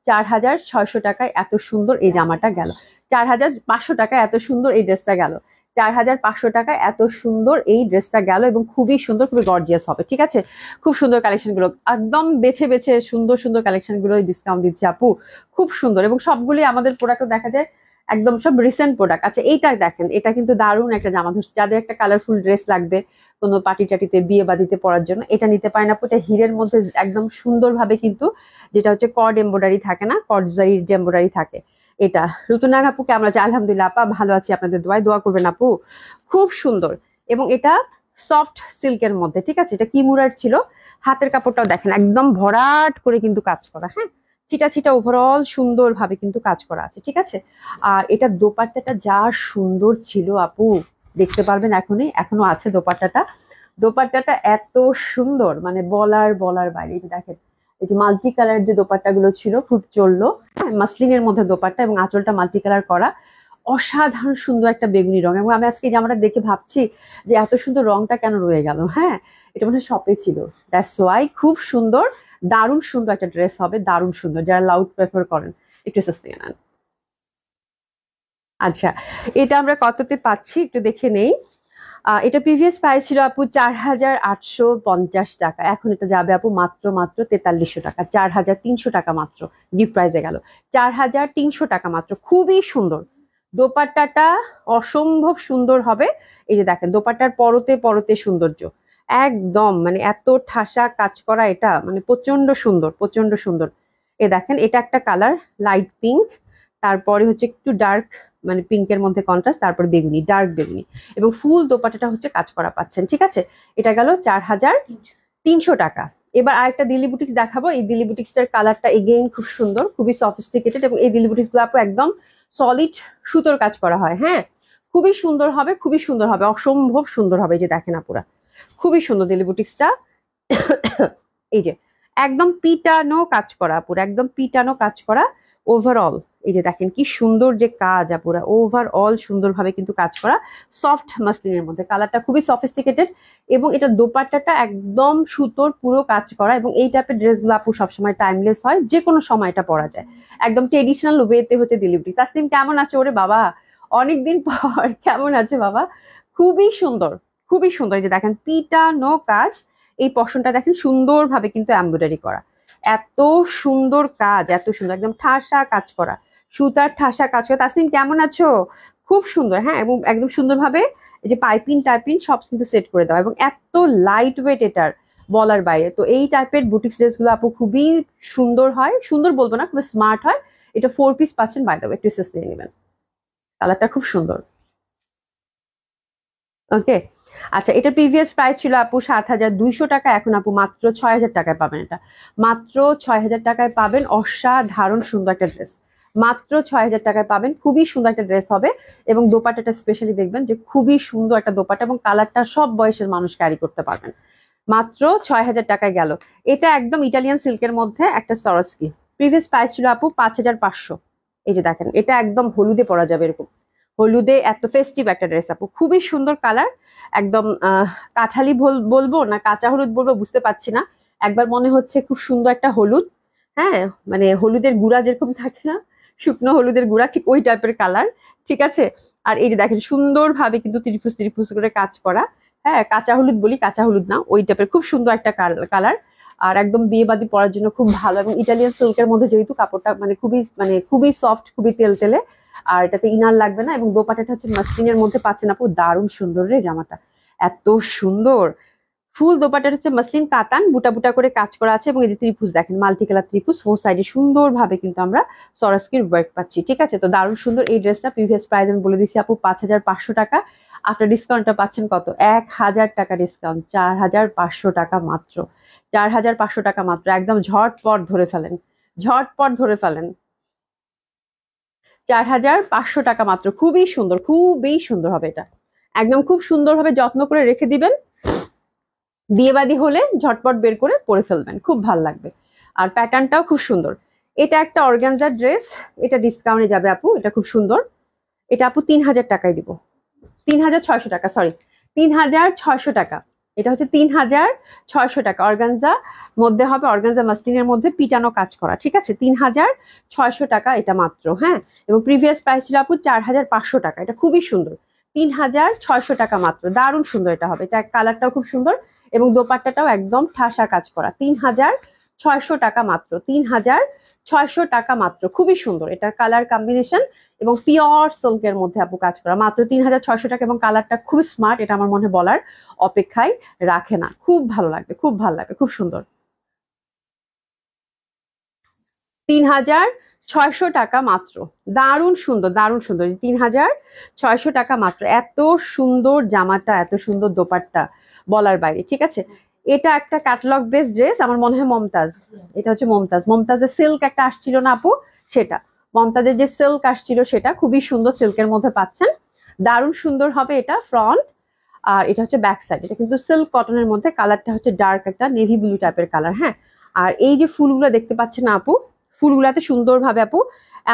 4600 টাকায় এত সুন্দর এই জামাটা গেল, 4500 টাকায় এত সুন্দর এই ড্রেসটা গেল, 4500 টাকায় এত সুন্দর এই ড্রেসটা গেল, এবং খুবই সুন্দর, খুবই গর্জিয়াস হবে, ঠিক আছে। খুব সুন্দর কালেকশন গুলো, একদম বেছে বেছে সুন্দর সুন্দর কালেকশন গুলো ডিসকাউন্ট দিচ্ছে আপু, খুব সুন্দর, এবং সবগুলি আমাদের প্রোডাক্ট দেখা যায় একদম সব রিসেন্ট প্রোডাক্ট। আচ্ছা, এইটা দেখেন, এটা কিন্তু দারুণ একটা জামা ধরছে, যাদের একটা কালারফুল ড্রেস লাগবে কোনো পার্টি টাটিতে বিয়ে বাদিতে পরার জন্য, এটা নিতে পারেন আপু। এটা হিরের মধ্যে একদম সুন্দরভাবে কিন্তু, যেটা হচ্ছে কর্ড এমব্রয়ডারি থাকে না, কর্ড জারির যে এমব্রয়ডারি থাকে এটা। ঋতুনার আপু কেমন আছে? আলহামদুলিল্লাহ আপা ভালো আছি, আপনাদের দোয়ায় দোয়া করবেন আপু, খুব সুন্দর। এবং এটা সফট সিল্কের মধ্যে, ঠিক আছে। এটা কিমুরার ছিল, হাতের কাপড়টাও দেখেন একদম ভরাট করে কিন্তু কাজ করা, হ্যাঁ, ছিটা ছিটা ওভারঅল সুন্দর ভাবে কিন্তু কাজ করা আছে, ঠিক আছে। আর এটা দোপাট্টাটা যা সুন্দর ছিল আপু, দেখতে পারবেন এখনই, এখনো আছে দোপাট্টাটা। দোপাট্টাটা এত সুন্দর, মানে বলার বাইরে। এই যে দেখেন, এই যে মাল্টি কালার যে দোপাট্টা গুলো ছিল খুব চললো, হ্যাঁ, মাসলিনের মধ্যে দোপাট্টা, এবং আঁচলটা মাল্টি কালার করা, অসাধারণ সুন্দর একটা বেগুনি রং। এবং আমি আজকে এই জামাটা দেখে ভাবছি যে এত সুন্দর রংটা কেন রয়ে গেল, হ্যাঁ, এটা মনে হয় শপে ছিল, দ্যাটস ওয়াই। খুব সুন্দর, দারুণ সুন্দর একটা ড্রেস হবে, দারুণ সুন্দর, যারা লাউড প্রেফার করেন একটু নিয়ে নেন। আচ্ছা, এটা আমরা কততে পাচ্ছি একটু দেখে নেই। এটা প্রিভিয়াস প্রাইস ছিল আপু 4850 টাকা, এখন এটা যাবে আপু মাত্র মাত্র 4300 টাকা, 4300 টাকা মাত্র, গিফট প্রাইজে গেল, 4300 টাকা মাত্র। খুবই সুন্দর দোপাট্টাটা, অসম্ভব সুন্দর হবে। এই যে দেখেন দোপাট্টার পরতে পরতে সৌন্দর্য, একদম মানে এত ঠাসা কাজ করা, এটা মানে প্রচন্ড সুন্দর, প্রচন্ড সুন্দর। এ দেখেন, এটা একটা কালার লাইট পিঙ্ক, তারপরে হচ্ছে একটু ডার্ক মানে পিঙ্কের মধ্যে কন্ট্রাস্ট, তারপর বেগুনি, ডার্ক বেগুনি, এবং ফুল দোপাট্টাটা হচ্ছে কাজ করা পাচ্ছেন, ঠিক আছে। এটা গেল 4300 টাকা। এবার আরেকটা দিল্লি বুটিক্স দেখাবো। এই দিল্লি বুটিক্সটার কালারটা এগেইন খুব সুন্দর, খুবই সফিস্টিকেটেড, এবং এই দিল্লি বুটিক্স গুলো আপু একদম সলিড সুতোর কাজ করা হয়, হ্যাঁ, খুবই সুন্দর হবে, খুবই সুন্দর হবে, অসম্ভব সুন্দর হবে। এই যে দেখেন আপুরা, খুবই সুন্দর দিল্লি বুটিক্সটা। এই যে একদম পিটানো কাজ করা আপুরা, একদম পিটানো কাজ করা ওভারঅল। এই যে দেখেন কি সুন্দর যে কাজ আপুরা, ওভারঅল সুন্দরভাবে কিন্তু কাজ করা সফট মাসলিনের মধ্যে। কালারটা খুবই সফিস্টিকেটেড এবং এটা দোপাট্টাটা একদম সুতোর পুরো কাজ করা। এবং এই টাইপের ড্রেসগুলো আপু সবসময় টাইমলেস হয়, যে কোনো সময় এটা পরা যায়, একদম ট্রেডিশনাল ওয়েতে হচ্ছে ডেলিভারি। তাসলিম কেমন আছে ওরে বাবা, অনেকদিন পর কেমন আছে বাবা? খুবই সুন্দর, খুবই সুন্দর। এই যে দেখেন পিটানো কাজ, এই পশনটা দেখেন সুন্দরভাবে কিন্তু এমব্রয়ডারি করা, এত সুন্দর কাজ, এত সুন্দর, একদম ঠাসা কাজ করা, সুতার ঠাসা কাজ করা। তাসনিম কেমন আছো? খুব সুন্দর, হ্যাঁ। এবং একদম সুন্দরভাবে এই যে পাইপিং টাইপিং সব কিন্তু সেট করে দেওয়া, এবং এত লাইট ওয়েট এটার বলার বাইরে। তো এই টাইপের বুটিক্স ড্রেস গুলো আপু খুবই সুন্দর হয়, সুন্দর বলবো না, খুবই স্মার্ট হয়। এটা 4 পিস পাচ্ছেন, বাই দ্য ওয়ে একটু এসএস নিয়ে নেবেন, কালারটা খুব সুন্দর। ওকে, আচ্ছা, এটা প্রিভিয়াস প্রাইস ছিল আপু 7,200 টাকা, এখন আপু মাত্র 6,000 টাকায় পাবেন। এটা মাত্র 6,000 টাকায় পাবেন, অসাধারণ সুন্দর একটা ড্রেস, মাত্র 6,000 টাকায় পাবেন। খুবই সুন্দর একটা ড্রেস হবে, এবং দোপাট্টাটা স্পেশালি দেখবেন যে খুবই সুন্দর একটা দোপাট্টা, এবং কালারটা সব বয়সের মানুষ ক্যারি করতে পারবেন। মাত্র 6,000 টাকায় গেল। এটা একদম ইটালিয়ান সিল্কের মধ্যে একটা সরস্কি, প্রিভিয়াস প্রাইস ছিল আপু 5,500। এই যে দেখেন, এটা একদম হলুদে পরা যাবে, এরকম হলুদে এত ফেস্টিভ একটা ড্রেস আপু, খুবই সুন্দর কালার। একদম কাঠালি বলবো না কাঁচা হলুদ বলবো বুঝতে পারছি না, একবার মনে হচ্ছে খুব সুন্দর একটা হলুদ, হ্যাঁ, মানে হলুদের গুঁড়া যেরকম থাকে না, শুকনো হলুদের গুঁড়া, ঠিক ওই টাইপের কালার, ঠিক আছে। আর এই যে দেখেন সুন্দরভাবে কিন্তু ত্রিভুজ ত্রিভুজ করে কাজ করা, হ্যাঁ, কাঁচা হলুদ বলি, কাঁচা হলুদ না, ওই টাইপের খুব সুন্দর একটা কালার। আর একদম বিয়ে বাদী পরার জন্য খুব ভালো, এবং ইটালিয়ান সিল্কের মধ্যে যেহেতু কাপড়টা মানে খুবই সফট, খুবই তেলতেলে, আর এটাতে ইনার লাগবে না। এবং দোপাট্টাটা হচ্ছে মাসলিনের মধ্যে পাচ্ছেন আপু, দারুণ সুন্দর রে জামাটা, এত সুন্দর। ফুল দোপাট্টাটা হচ্ছে মাসলিন কাতান, বুটা বুটা করে কাজ করা আছে, এবং এই যে ত্রিভুজ দেখেন, মাল্টি কালার ত্রিভুজ, ফোর সাইডে সুন্দরভাবে কিন্তু আমরা সরাসকির ওয়ার্ক পাচ্ছি, ঠিক আছে। তো দারুণ সুন্দর এই ড্রেসটা, প্রিভিয়াস প্রাইস আমি বলে দিচ্ছি আপু 5,500 টাকা। আফটার ডিসকাউন্টটা পাচ্ছেন কত? 1,000 টাকা ডিসকাউন্ট, 4,500 টাকা মাত্র, 4,500 টাকা মাত্র। একদম ঝটপট ধরে ফেলেন, ঝটপট ধরে ফেলেন, 4,500 টাকা মাত্র। খুবই সুন্দর, খুবই সুন্দর হবে এটা, একদম খুব সুন্দরভাবে যত্ন করে রেখে দিবেন, বিয়েবাদী হলে ঝটপট বের করে পরে ফেলবেন, খুব ভালো লাগবে। আর প্যাটার্নটাও খুব সুন্দর। এটা একটা অর্গানজার ড্রেস, এটা ডিসকাউন্টে যাবে আপু, এটা খুব সুন্দর। এটা আপু 3,000 টাকায় দিব, 3,600 টাকা, সরি, 3,600 টাকা। এটা হচ্ছে 3,600 টাকা, অর্গানজা মধ্যে হবে, অর্গানজা মাসলিনের মধ্যে পিটানো কাজ করা, ঠিক আছে। 3,600 টাকা এটা মাত্র, হ্যাঁ। এবং প্রিভিয়াস প্রাইস ছিল আপু 4,500 টাকা। এটা খুবই সুন্দর, 3,600 টাকা মাত্র, দারুণ সুন্দর এটা হবে। এটা কালারটাও খুব সুন্দর, এবং দোপাট্টাটাও একদম ঠাসা কাজ করা। 3,600 টাকা মাত্র, 3,600 টাকা মাত্র, খুবই সুন্দর এটার কালার কম্বিনেশন, এবং পিওর সিল্কের মধ্যে আপু কাজ করা, মাত্র 3,600 টাকা। এবং কালারটা খুব স্মার্ট, এটা আমার মনে বলার অপেক্ষায় রাখে না, খুব ভালো লাগবে, খুব ভালো লাগবে, খুব সুন্দর। 3,600 টাকা মাত্র, দারুণ সুন্দর, দারুণ সুন্দর, 3,600 টাকা মাত্র। এত সুন্দর জামাটা, এত সুন্দর দোপাট্টা, বলার বাইরে, ঠিক আছে। এটা একটা ক্যাটালগ বেস ড্রেস, আমার মনে হয় মমতাজ, এটা হচ্ছে মমতাজ, মমতাজের সিল্ক একটা আসছিল না আপু, সেটা, মমতাজের যে সিল্ক আসছিল সেটা, খুবই সুন্দর সিল্কের মধ্যে পাচ্ছেন, দারুণ সুন্দর হবে এটা ফ্রন্ট। আর এটা হচ্ছে ব্যাক সাইড, এটা কিন্তু সিল্ক কটনের মধ্যে, কালারটা হচ্ছে ডার্ক একটা নেভি ব্লু টাইপের কালার, হ্যাঁ। আর এই যে ফুলগুলো দেখতে পাচ্ছেন না আপু, ফুলগুলাতে সুন্দরভাবে আপু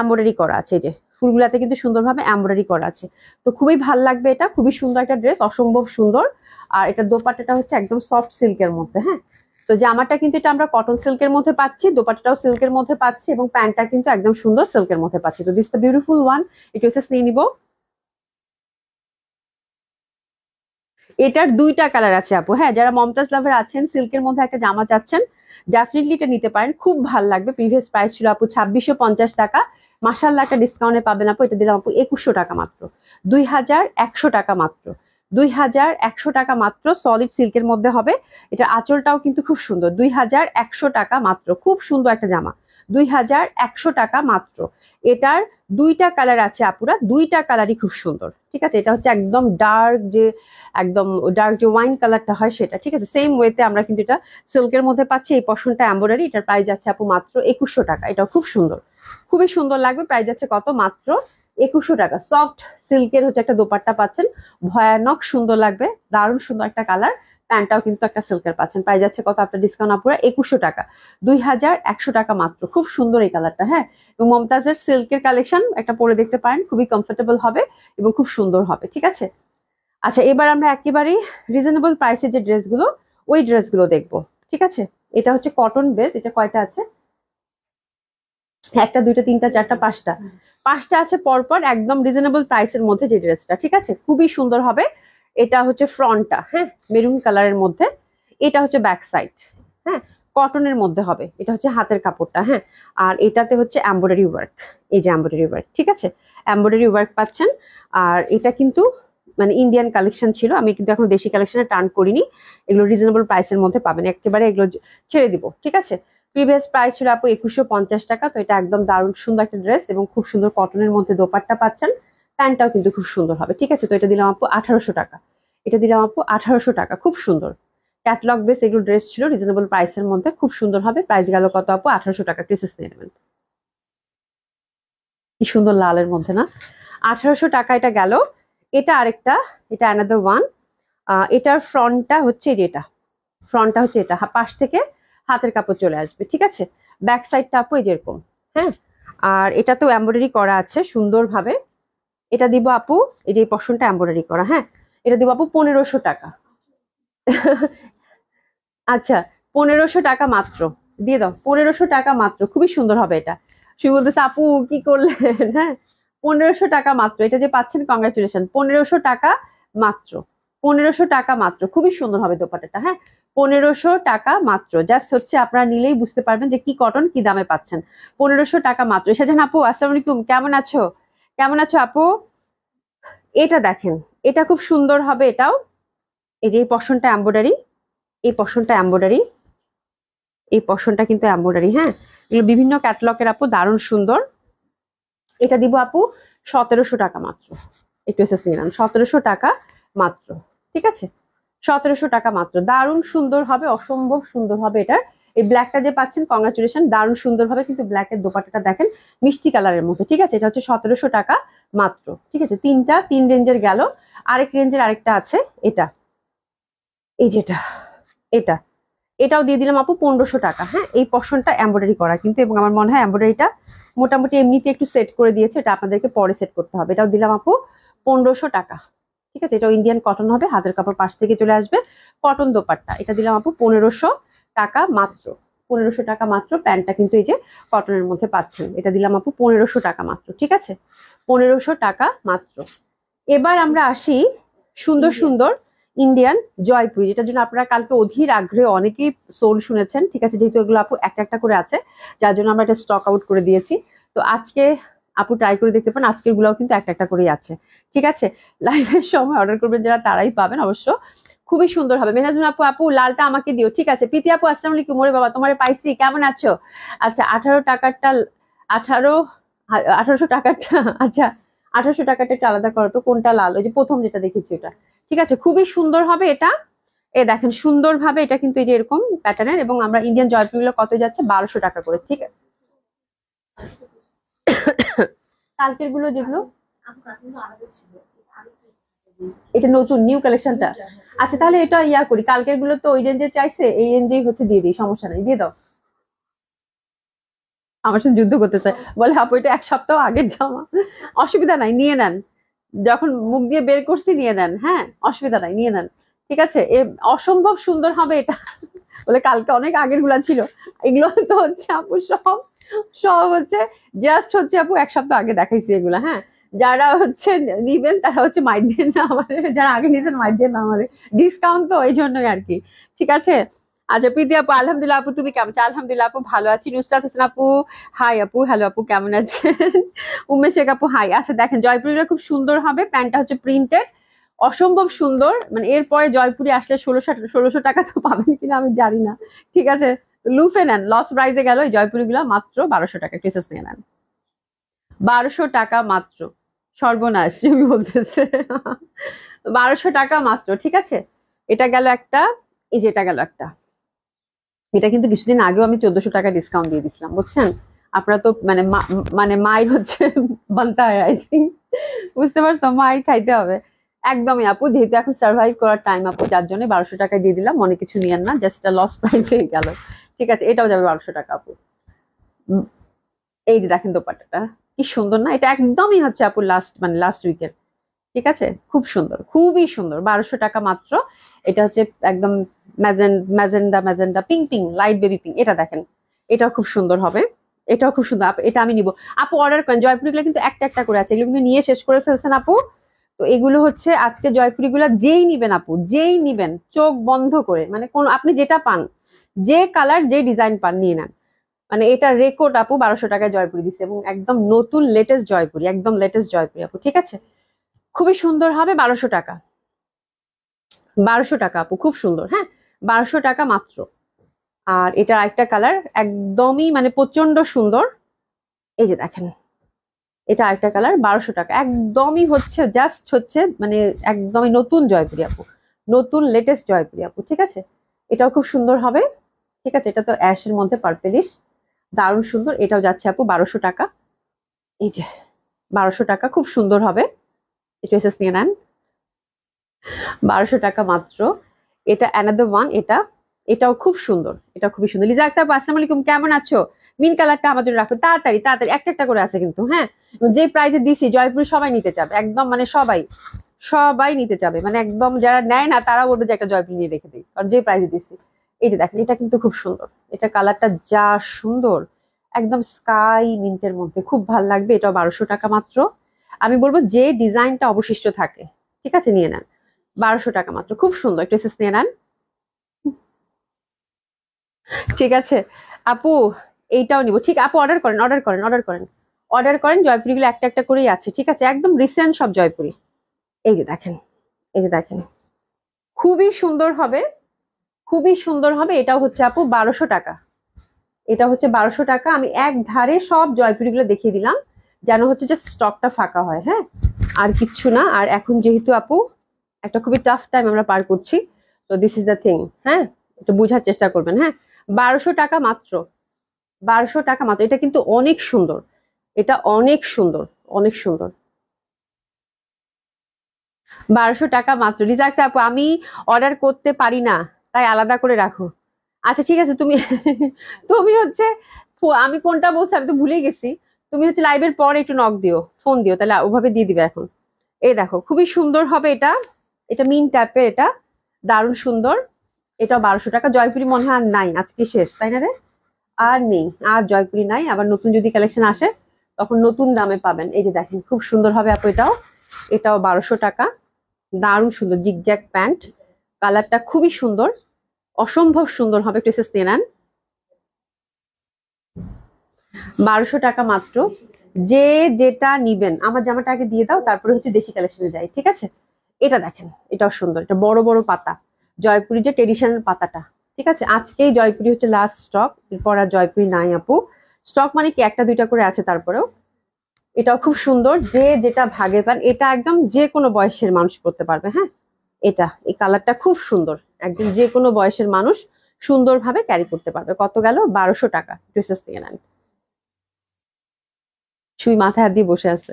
এমব্রয়ডারি করা আছে, এই যে ফুলগুলাতে কিন্তু সুন্দরভাবে এমব্রয়ডারি করা আছে। তো খুবই ভাল লাগবে, এটা খুবই সুন্দর একটা ড্রেস, অসম্ভব সুন্দর। আর এটা দোপাট্টাটা হচ্ছে একদম সফট সিল্কের মধ্যে, হ্যাঁ। তো জামাটা কিন্তু এটা আমরা কটন সিল্কের মধ্যে পাচ্ছি, দোপাট্টাটাও সিল্কের মধ্যে পাচ্ছি, এবং প্যান্টটা কিন্তু একদম সুন্দর সিল্কের মধ্যে পাচ্ছি। তো দিস দ্য বিউটিফুল ওয়ান, একটু এসে নিয়ে নিবো। এটার দুইটা কালার আছে আপু, হ্যাঁ, যারা মমতাজ লাভার আছেন, সিল্কের মধ্যে একটা জামা চাচ্ছেন, ডেফিনেটলি এটা নিতে পারেন, খুব ভালো লাগবে। প্রিভিয়াস প্রাইস ছিল আপু 2,650 টাকা, মাসাল্লাহ একটা ডিসকাউন্টে পাবেন আপু, এটা দিলাম আপু 2,100 টাকা মাত্র, 2,100 টাকা মাত্র, 2,100 টাকা মাত্র, সলিড সিল্কের মধ্যে হবে। এটার আঁচলটাও কিন্তু খুব সুন্দর, 2,100 টাকা মাত্র, খুব সুন্দর একটা জামা, 2,100 টাকা মাত্র। এটার দুইটা কালার আছে আপুরা, দুইটা কালারই খুব সুন্দর, ঠিক আছে। এটা হচ্ছে একদম ডার্ক যে, একদম ডার্ক যে ওয়াইন কালারটা হয় সেটা, ঠিক আছে। সেম ওয়েতে আমরা কিন্তু এটা সিল্কের মধ্যে পাচ্ছি, এই পশনটা এমব্রয়ডারি, এটার প্রাইস যাচ্ছে আপু মাত্র 2,100 টাকা। এটাও খুব সুন্দর, খুবই সুন্দর লাগবে, প্রাইস যাচ্ছে কত? মাত্র 2,100 টাকা। সফট সিল্কের হচ্ছে একটা দোপাট্টা পাচ্ছেন, ভয়ানক সুন্দর লাগবে, দারুণ সুন্দর একটা কালার, প্যান্টটাও কিন্তু একটা সিল্কের পাচ্ছেন। প্রাইস যাচ্ছে কত আপনার ডিসকাউন্ট আপুরা? 2100 টাকা, 2100 টাকা মাত্র। খুব সুন্দর এই কালারটা, হ্যাঁ। এবং মমতাজের সিল্কের কালেকশন একটা পরে দেখতে পারেন, খুবই কমফোর্টেবল হবে এবং খুব সুন্দর হবে, ঠিক আছে। আচ্ছা, এবার আমরা একেবারেই রিজনেবল প্রাইসের যে ড্রেসগুলো, ওই ড্রেসগুলো দেখবো, ঠিক আছে। এটা হচ্ছে কটন বেস। এটা কয়টা আছে? একটা, দুইটা, তিনটা, চারটা, পাঁচটা আছে পরপর, একদম রিজনেবল প্রাইসের মধ্যে যে ড্রেসটা, ঠিক আছে, খুবই সুন্দর হবে। এটা হচ্ছে ফ্রন্টটা, হ্যাঁ, মেরুন কালারের মধ্যে। এটা হচ্ছে ব্যাক সাইড, হ্যাঁ, কটনের মধ্যে হবে। এটা হচ্ছে হাতের কাপড়টা, হ্যাঁ। আর এটাতে হচ্ছে এমব্রয়ডারি ওয়ার্ক, এই যে এমব্রয়ডারি ওয়ার্ক, ঠিক আছে, এমব্রয়ডারি ওয়ার্ক পাচ্ছেন। আর এটা কিন্তু মানে ইন্ডিয়ান কালেকশন ছিল, আমি কিন্তু এখন দেশি কালেকশনে টার্ন করিনি। এগুলো রিজনেবল প্রাইসের মধ্যে পাবেন, একেবারে এগুলো ছেড়ে দিব, ঠিক আছে। প্রিভিয়াস প্রাইস ছিল আপু 2150 টাকা। তো এটা একদম দারুণ সুন্দর একটা ড্রেস এবং খুব সুন্দর কটনের মধ্যে দোপাট্টা পাচ্ছেন। প্যান্টটাও কিন্তু খুব সুন্দর হবে, ঠিক আছে। তো এটা দিলাম আপু 1800 টাকা, এটা দিলাম আপু 1800 টাকা। খুব সুন্দর ক্যাটলগ বেস এগুলো ড্রেস ছিল, রিজনেবল প্রাইসের মধ্যে খুব সুন্দর হবে। প্রাইস গেল কত আপু? 1800 টাকা। ক্রিসেস নিয়ে নেবেন, কি সুন্দর লালের মধ্যে না, 1800 টাকা এটা গেল। এটা আরেকটা, এটা অ্যানাদার ওয়ান। এটার ফ্রন্টটা হচ্ছে যেটা, ফ্রন্টটা হচ্ছে এটা, পাশ থেকে হাতের কাপড় চলে আসবে, ঠিক আছে। ব্যাক সাইডটা আপু এই যেরকম, হ্যাঁ। আর এটা তো এমব্রয়ডারি করা আছে সুন্দরভাবে। এটা দিব আপু, এই যে পশনটা এমব্রয়ডারি করা, হ্যাঁ। এটা দিব আপু 1500 টাকা। আচ্ছা, 1500 টাকা মাত্র, দিয়ে দাও 1500 টাকা মাত্র। খুবই সুন্দর হবে এটা। সে বলতেছে আপু কি করলেন, হ্যাঁ। 1500 টাকা মাত্র, এটা যে পাচ্ছেন কংগ্রাচুলেশন। 1500 টাকা মাত্র, 1500 টাকা মাত্র। খুবই সুন্দর হবে দোপাট্টাটা, হ্যাঁ। 1500 টাকা মাত্র। জাস্ট হচ্ছে আপনারা নিলেই বুঝতে পারবেন যে কি কটন, কি দামে পাচ্ছেন। 1500 টাকা মাত্র। শাহজাহান আপু আসসালামু আলাইকুম, কেমন আছো? কেমন আছো আপু? এটা দেখেন, এটা খুব সুন্দর হবে এটাও। এই যে এই পশনটা এমব্রয়ডারি, এই পশনটা এমব্রয়ডারি, এই পশনটা কিন্তু এমব্রয়ডারি, হ্যাঁ। এগুলো বিভিন্ন ক্যাটালগের আপু, দারুণ সুন্দর। এটা দিব আপু 1700 টাকা মাত্র। একটু এসএস নিলাম, 1700 টাকা মাত্র, ঠিক আছে। 1700 টাকা মাত্র, দারুণ সুন্দর হবে, অসম্ভব সুন্দর হবে। এটা এই ব্ল্যাকটা যে পাচ্ছেন কংগ্রাচুলেশন, দারুণ সুন্দর হবে। কিন্তু ব্ল্যাকের দোপাট্টাটা দেখেন মিষ্টি কালারের মধ্যে, ঠিক আছে। এটা হচ্ছে 1700 টাকা মাত্র, ঠিক আছে। তিন রেঞ্জের গেল। আরেক রেঞ্জের আরেকটা আছে, এটা, এই যেটা, এটা, এটাও দিয়ে দিলাম আপু 1500 টাকা, হ্যাঁ। এই পশনটা এমব্রয়ডারি করা কিন্তু, এবং আমার মনে হয় এমব্রয়ডারিটা মোটামুটি এমনিতে একটু সেট করে দিয়েছে, এটা আপনাদেরকে পরে সেট করতে হবে। এটাও দিলাম আপু 1500 টাকা, ঠিক আছে। এটাও ইন্ডিয়ান কটন হবে, হাতের কাপড় পাশ থেকে চলে আসবে, কটন দোপাট্টা। এটা দিলাম আপু 1500 টাকা মাত্র, 1500 টাকা মাত্র। প্যান্টটা কিন্তু এই যে কটনের মধ্যে পাচ্ছেন। এটা দিলাম আপু 1500 টাকা মাত্র, ঠিক আছে, 1500 টাকা মাত্র। এবার আমরা আসি সুন্দর সুন্দর ইন্ডিয়ান জয়পুরি, যেটার জন্য আপনারা কালকে অধীর আগ্রহে অনেকেই সোল শুনেছেন, ঠিক আছে। যেহেতু এগুলো আপু একটা একটা করে আছে, যার জন্য আমরা এটা স্টক আউট করে দিয়েছি। তো আজকে আপু ট্রাই করে দেখতে পারেন, আজকের গুলাও কিন্তু একটা একটা করেই আছে, ঠিক আছে। লাইভের সময় অর্ডার করবেন যারা, তারাই পাবেন অবশ্য। খুবই সুন্দর হবে। মেহনাজুন আপু, আপু লালটা আমাকে দিও, ঠিক আছে। প্রীতি আপু আসসালামু আলাইকুম, ওরে বাবা তোমারে পাইছি, কেমন আছো? আচ্ছা, 18 টাকারটা, 18 1800 টাকারটা, আচ্ছা 1800 টাকাটা একটু আলাদা করো তো, কোনটা লাল? ওই যে প্রথম যেটা দেখেছি ওটা, ঠিক আছে। খুবই সুন্দর হবে এটা। এ দেখেন সুন্দর ভাবে, এটা কিন্তু এই যে এরকম প্যাটার্নের, এবং আমরা ইন্ডিয়ান জয়পুরগুলো কত যাচ্ছে? 1200 টাকা করে, ঠিক আছে। কালকের গুলো যেগুলো, এটা নতুন নিউ কালেকশনটা। আচ্ছা, তাহলে এটা ইয়া করি, কালকের গুলো তো ওই রেঞ্জে চাইছে, এই রেঞ্জেই হচ্ছে দিয়ে দিই, সমস্যা নাই, দিয়ে দাও। আমার সাথে যুদ্ধ করতে চায়, বলে আপু এটা 1 সপ্তাহ আগের জামা। অসুবিধা নাই, নিয়ে নেন, যখন মুখ দিয়ে বের করছি নিয়ে নেন, হ্যাঁ, অসুবিধা নাই, নিয়ে নেন, ঠিক আছে। অসম্ভব সুন্দর হবে এটা। বলে কালকে অনেক আগের গুলা ছিল, এগুলো তো হচ্ছে আপু সব সব হচ্ছে জাস্ট হচ্ছে আপু 1 সপ্তাহ আগে দেখাইছি এগুলা, হ্যাঁ। যারা হচ্ছে নিবেন তারা হচ্ছে মাইট দেন না আমাদের, যারা আগে নিয়েছেন মাইট দেন না আমাদের, ডিসকাউন্ট তো ওই জন্যই আর কি, ঠিক আছে। আচ্ছা, প্রীতি আপু আলহামদুলিল্লাহ, আপু তুমি কেমন আছো? আলহামদুলিল্লাহ আপু ভালো আছি। নুসরাত হোসেন আপু হাই আপু, হ্যালো আপু, কেমন আছেন? উমেশ শেখ আপু হাই। আচ্ছা দেখেন, জয়পুরিটা খুব সুন্দর হবে, প্যান্টটা হচ্ছে প্রিন্টেড, অসম্ভব সুন্দর। মানে এরপরে জয়পুরি আসলে 1600 টাকা তো পাবেন কিনা আমি জানি না, ঠিক আছে। লুফে নেন, লস প্রাইজে গেল। এই জয়পুরি গুলা মাত্র 1200 টাকা, ক্রিসেস নিয়ে নেন, 1200 টাকা মাত্র। সর্বনাশ তুমি বলতেছে, 1200 টাকা মাত্র, ঠিক আছে। এটা গেল একটা, এই যে এটা গেল একটা। এটা কিন্তু কিছুদিন আগেও আমি 1400 টাকা ডিসকাউন্ট দিয়ে দিছিলাম, বুঝছেন। আপনারা তো মানে মায়ের হচ্ছে বানতে হয়, আই থিঙ্ক, বুঝতে পারছো, মায়ের খাইতে হবে। একদমই আপু, যেহেতু এখন সার্ভাইভ করার টাইম আপু, যার জন্য 1200 টাকায় দিয়ে দিলাম, মনে কিছু নিয়েন না, জাস্ট লস প্রাইস হয়ে গেল। ঠিক আছে, এটাও যাবে 1200 টাকা আপু। উম, এই যে দেখেন দোপাট্টাটা কি সুন্দর না, এটা একদমই হচ্ছে আপু লাস্ট উইকের। ঠিক আছে, খুব সুন্দর, খুবই সুন্দর, 1200 টাকা মাত্র। এটা হচ্ছে একদম magenta magenta pink pink, light baby pink, এটা দেখেন, এটাও খুব সুন্দর হবে। এটাও খুব সুন্দর আপু, এটা আমি নিব। আপু অর্ডার করেন, জয়পুরিগুলো কিন্তু একটা একটা করে আছে, এগুলো কিন্তু নিয়ে শেষ করে ফেলছেন আপু। তো এগুলো হচ্ছে আজকে জয়পুরিগুলো যেই নিবেন আপু, যেই নিবেন চোখ বন্ধ করে, মানে কোন আপনি যেটা পান, যে কালার যে ডিজাইন পান নিয়ে নেন। মানে এটা রেকর্ড আপু, 1200 টাকায় জয়পুরি দিচ্ছে, এবং একদম নতুন লেটেস্ট জয়পুরি, একদম লেটেস্ট জয়পুরি আপু। ঠিক আছে, খুবই সুন্দর হবে, 1200 টাকা। 1200 টাকা আপু, খুব সুন্দর, হ্যাঁ, 1200 টাকা মাত্র। আর এটা আরেকটা কালার, একদমই মানে প্রচন্ড সুন্দর। এই যে দেখেন, এটা আরেকটা কালার, 1200 টাকা, একদমই হচ্ছে জাস্ট হচ্ছে মানে একদমই নতুন জয়পুরি আপু, নতুন লেটেস্ট জয়পুরি আপু। ঠিক আছে, এটাও খুব সুন্দর হবে। ঠিক আছে, এটা তো অ্যাশের মধ্যে পার্পেলিশ, দারুণ সুন্দর, এটাও যাচ্ছে আপু 1200 টাকা। এই যে 1200 টাকা, খুব সুন্দর হবে, একটু এসএস নিয়ে নেন, 1200 টাকা মাত্র। এটা অ্যানাদার ওয়ান, এটাও খুব সুন্দর, এটা খুবই সুন্দর। লিজা আক্তার আপু, আসসালামু আলাইকুম, কেমন আছো? মিন কালারটা আমার জন্য রাখো, তাড়াতাড়ি তাড়াতাড়ি, একটা একটা করে আছে কিন্তু, হ্যাঁ। যে প্রাইজে দিছি জয়পুরে সবাই নিতে চাবে, একদম মানে সবাই সবাই নিতে চাবে, মানে একদম যারা নেয় না তারা বলবে যে একটা জয়পুর নিয়ে রেখে দিই, কারণ যে প্রাইজে দিছি। এই যে দেখেন, এটা কিন্তু খুব সুন্দর, এটা কালারটা যা সুন্দর, একদম স্কাই মিন্টের মধ্যে, খুব ভাল লাগবে। এটাও 1200 টাকা মাত্র। আমি বলবো যে ডিজাইনটা অবশিষ্ট থাকে, ঠিক আছে, নিয়ে নেন, 1200 টাকা মাত্র, খুব সুন্দর, একটু এসএস নিয়ে নেন। ঠিক আছে আপু, এইটাও নিব। ঠিক আপু, অর্ডার করেন, অর্ডার করেন, অর্ডার করেন, অর্ডার করেন, জয়পুরিগুলো একটা একটা করেই আছে। ঠিক আছে, একদম রিসেন্ট সব জয়পুরি। এই যে দেখেন, এই যে দেখেন, খুবই সুন্দর হবে, খুবই সুন্দর হবে। এটাও হচ্ছে আপু 1200 টাকা, এটা হচ্ছে 1200 টাকা। আমি এক ধারে সব জয়পুরিগুলো দেখিয়ে দিলাম, যেন হচ্ছে যে স্টকটা ফাঁকা হয়, হ্যাঁ, আর কিচ্ছু না। আর এখন যেহেতু আপু একটা খুবই টাফ টাইম আমরা পার করছি, তো দিস ইজ দ্য থিং, হ্যাঁ, একটু বোঝার চেষ্টা করবেন, হ্যাঁ। 1200 টাকা মাত্র, 1200 টাকা মাত্র, এটা কিন্তু অনেক সুন্দর, এটা অনেক সুন্দর, অনেক সুন্দর, 1200 টাকা মাত্র। রিজাক্ট আপু, আমি অর্ডার করতে পারি না, তাই আলাদা করে রাখো। আচ্ছা ঠিক আছে, তুমি তুমি হচ্ছে আমি কোনটা বলছি আমি তো ভুলে গেছি। তুমি হচ্ছে লাইভের পরে একটু নক দিও, ফোন দিও, তাহলে ওভাবে দিয়ে দিবে এখন। এই দেখো, খুবই সুন্দর হবে এটা, এটা মিন ট্যাপের, এটা দারুণ সুন্দর। এটা 1200 টাকা। জয়পুরি মনে হয় আর নাই, আজকে শেষ, তাই না রে? আর নেই, আর জয়পুরি নাই, আবার নতুন যদি কালেকশন আসে তখন নতুন দামে পাবেন। এই যে দেখেন, খুব সুন্দর হবে আপু, এটাও, এটাও 1200 টাকা, দারুণ সুন্দর জিগজ্যাগ প্যান্ট, কালারটা খুবই সুন্দর, অসম্ভব সুন্দর হবে, একটু এসএস নিয়ে নেন, 1200 টাকা মাত্র। যে যেটা নিবেন, আমার জামাটা আগে দিয়ে দাও, তারপরে হচ্ছে দেশি কালেকশনে যাই, ঠিক আছে। এটা দেখেন, এটাও সুন্দর, এটা বড় বড় পাতা, জয়পুরি যে ট্রেডিশনাল পাতাটা। ঠিক আছে, আজকেই জয়পুরি হচ্ছে লাস্ট স্টক, এরপর আর জয়পুরি নাই আপু। স্টক মানে কি একটা দুইটা করে আছে, তারপরেও এটাও খুব সুন্দর, যে যেটা ভাগে পান, এটা একদম যে কোনো বয়সের মানুষ পড়তে পারবে, হ্যাঁ। এটা, এই কালারটা খুব সুন্দর, একদম যে কোনো বয়সের মানুষ সুন্দরভাবে ক্যারি করতে পারবে। কত গেল? 1200 টাকা। ড্রেসেস থেকে নেন, সুই মাথায় হাত দিয়ে বসে আছে।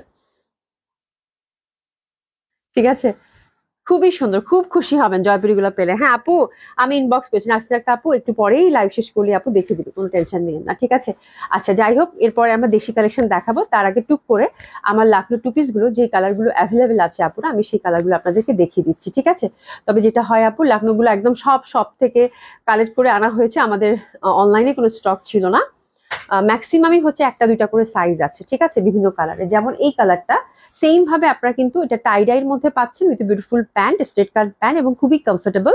ঠিক আছে, খুবই সুন্দর, খুব খুশি হবেন জয়পুরি গুলো পেলে। হ্যাঁ আপু, আমি ইনবক্স করেছি, নার্সির একটা আপু, একটু পরেই লাইভ শেষ করলে আপু দেখে দিবে, কোনো টেনশন নেই না, ঠিক আছে। আচ্ছা যাই হোক, এরপরে আমরা দেশি কালেকশন দেখাবো, তার আগে টুক করে আমার লাখনো টু পিস গুলো যে কালার গুলো অ্যাভেলেবেল আছে আপুরা, আমি সেই কালার গুলো আপনাদেরকে দেখিয়ে দিচ্ছি, ঠিক আছে। তবে যেটা হয় আপু, লাখনো গুলো একদম সব সব থেকে কালেক্ট করে আনা হয়েছে, আমাদের অনলাইনে কোনো স্টক ছিল না। ম্যাক্সিমামই হচ্ছে একটা দুইটা করে সাইজ আছে, ঠিক আছে, বিভিন্ন কালারে। যেমন এই কালারটা সেম ভাবে আপনারা কিন্তু এটা টাই ডাইয়ের মধ্যে পাচ্ছেন, with beautiful pant, straight cut pant, এবং খুবই কমফোর্টেবল।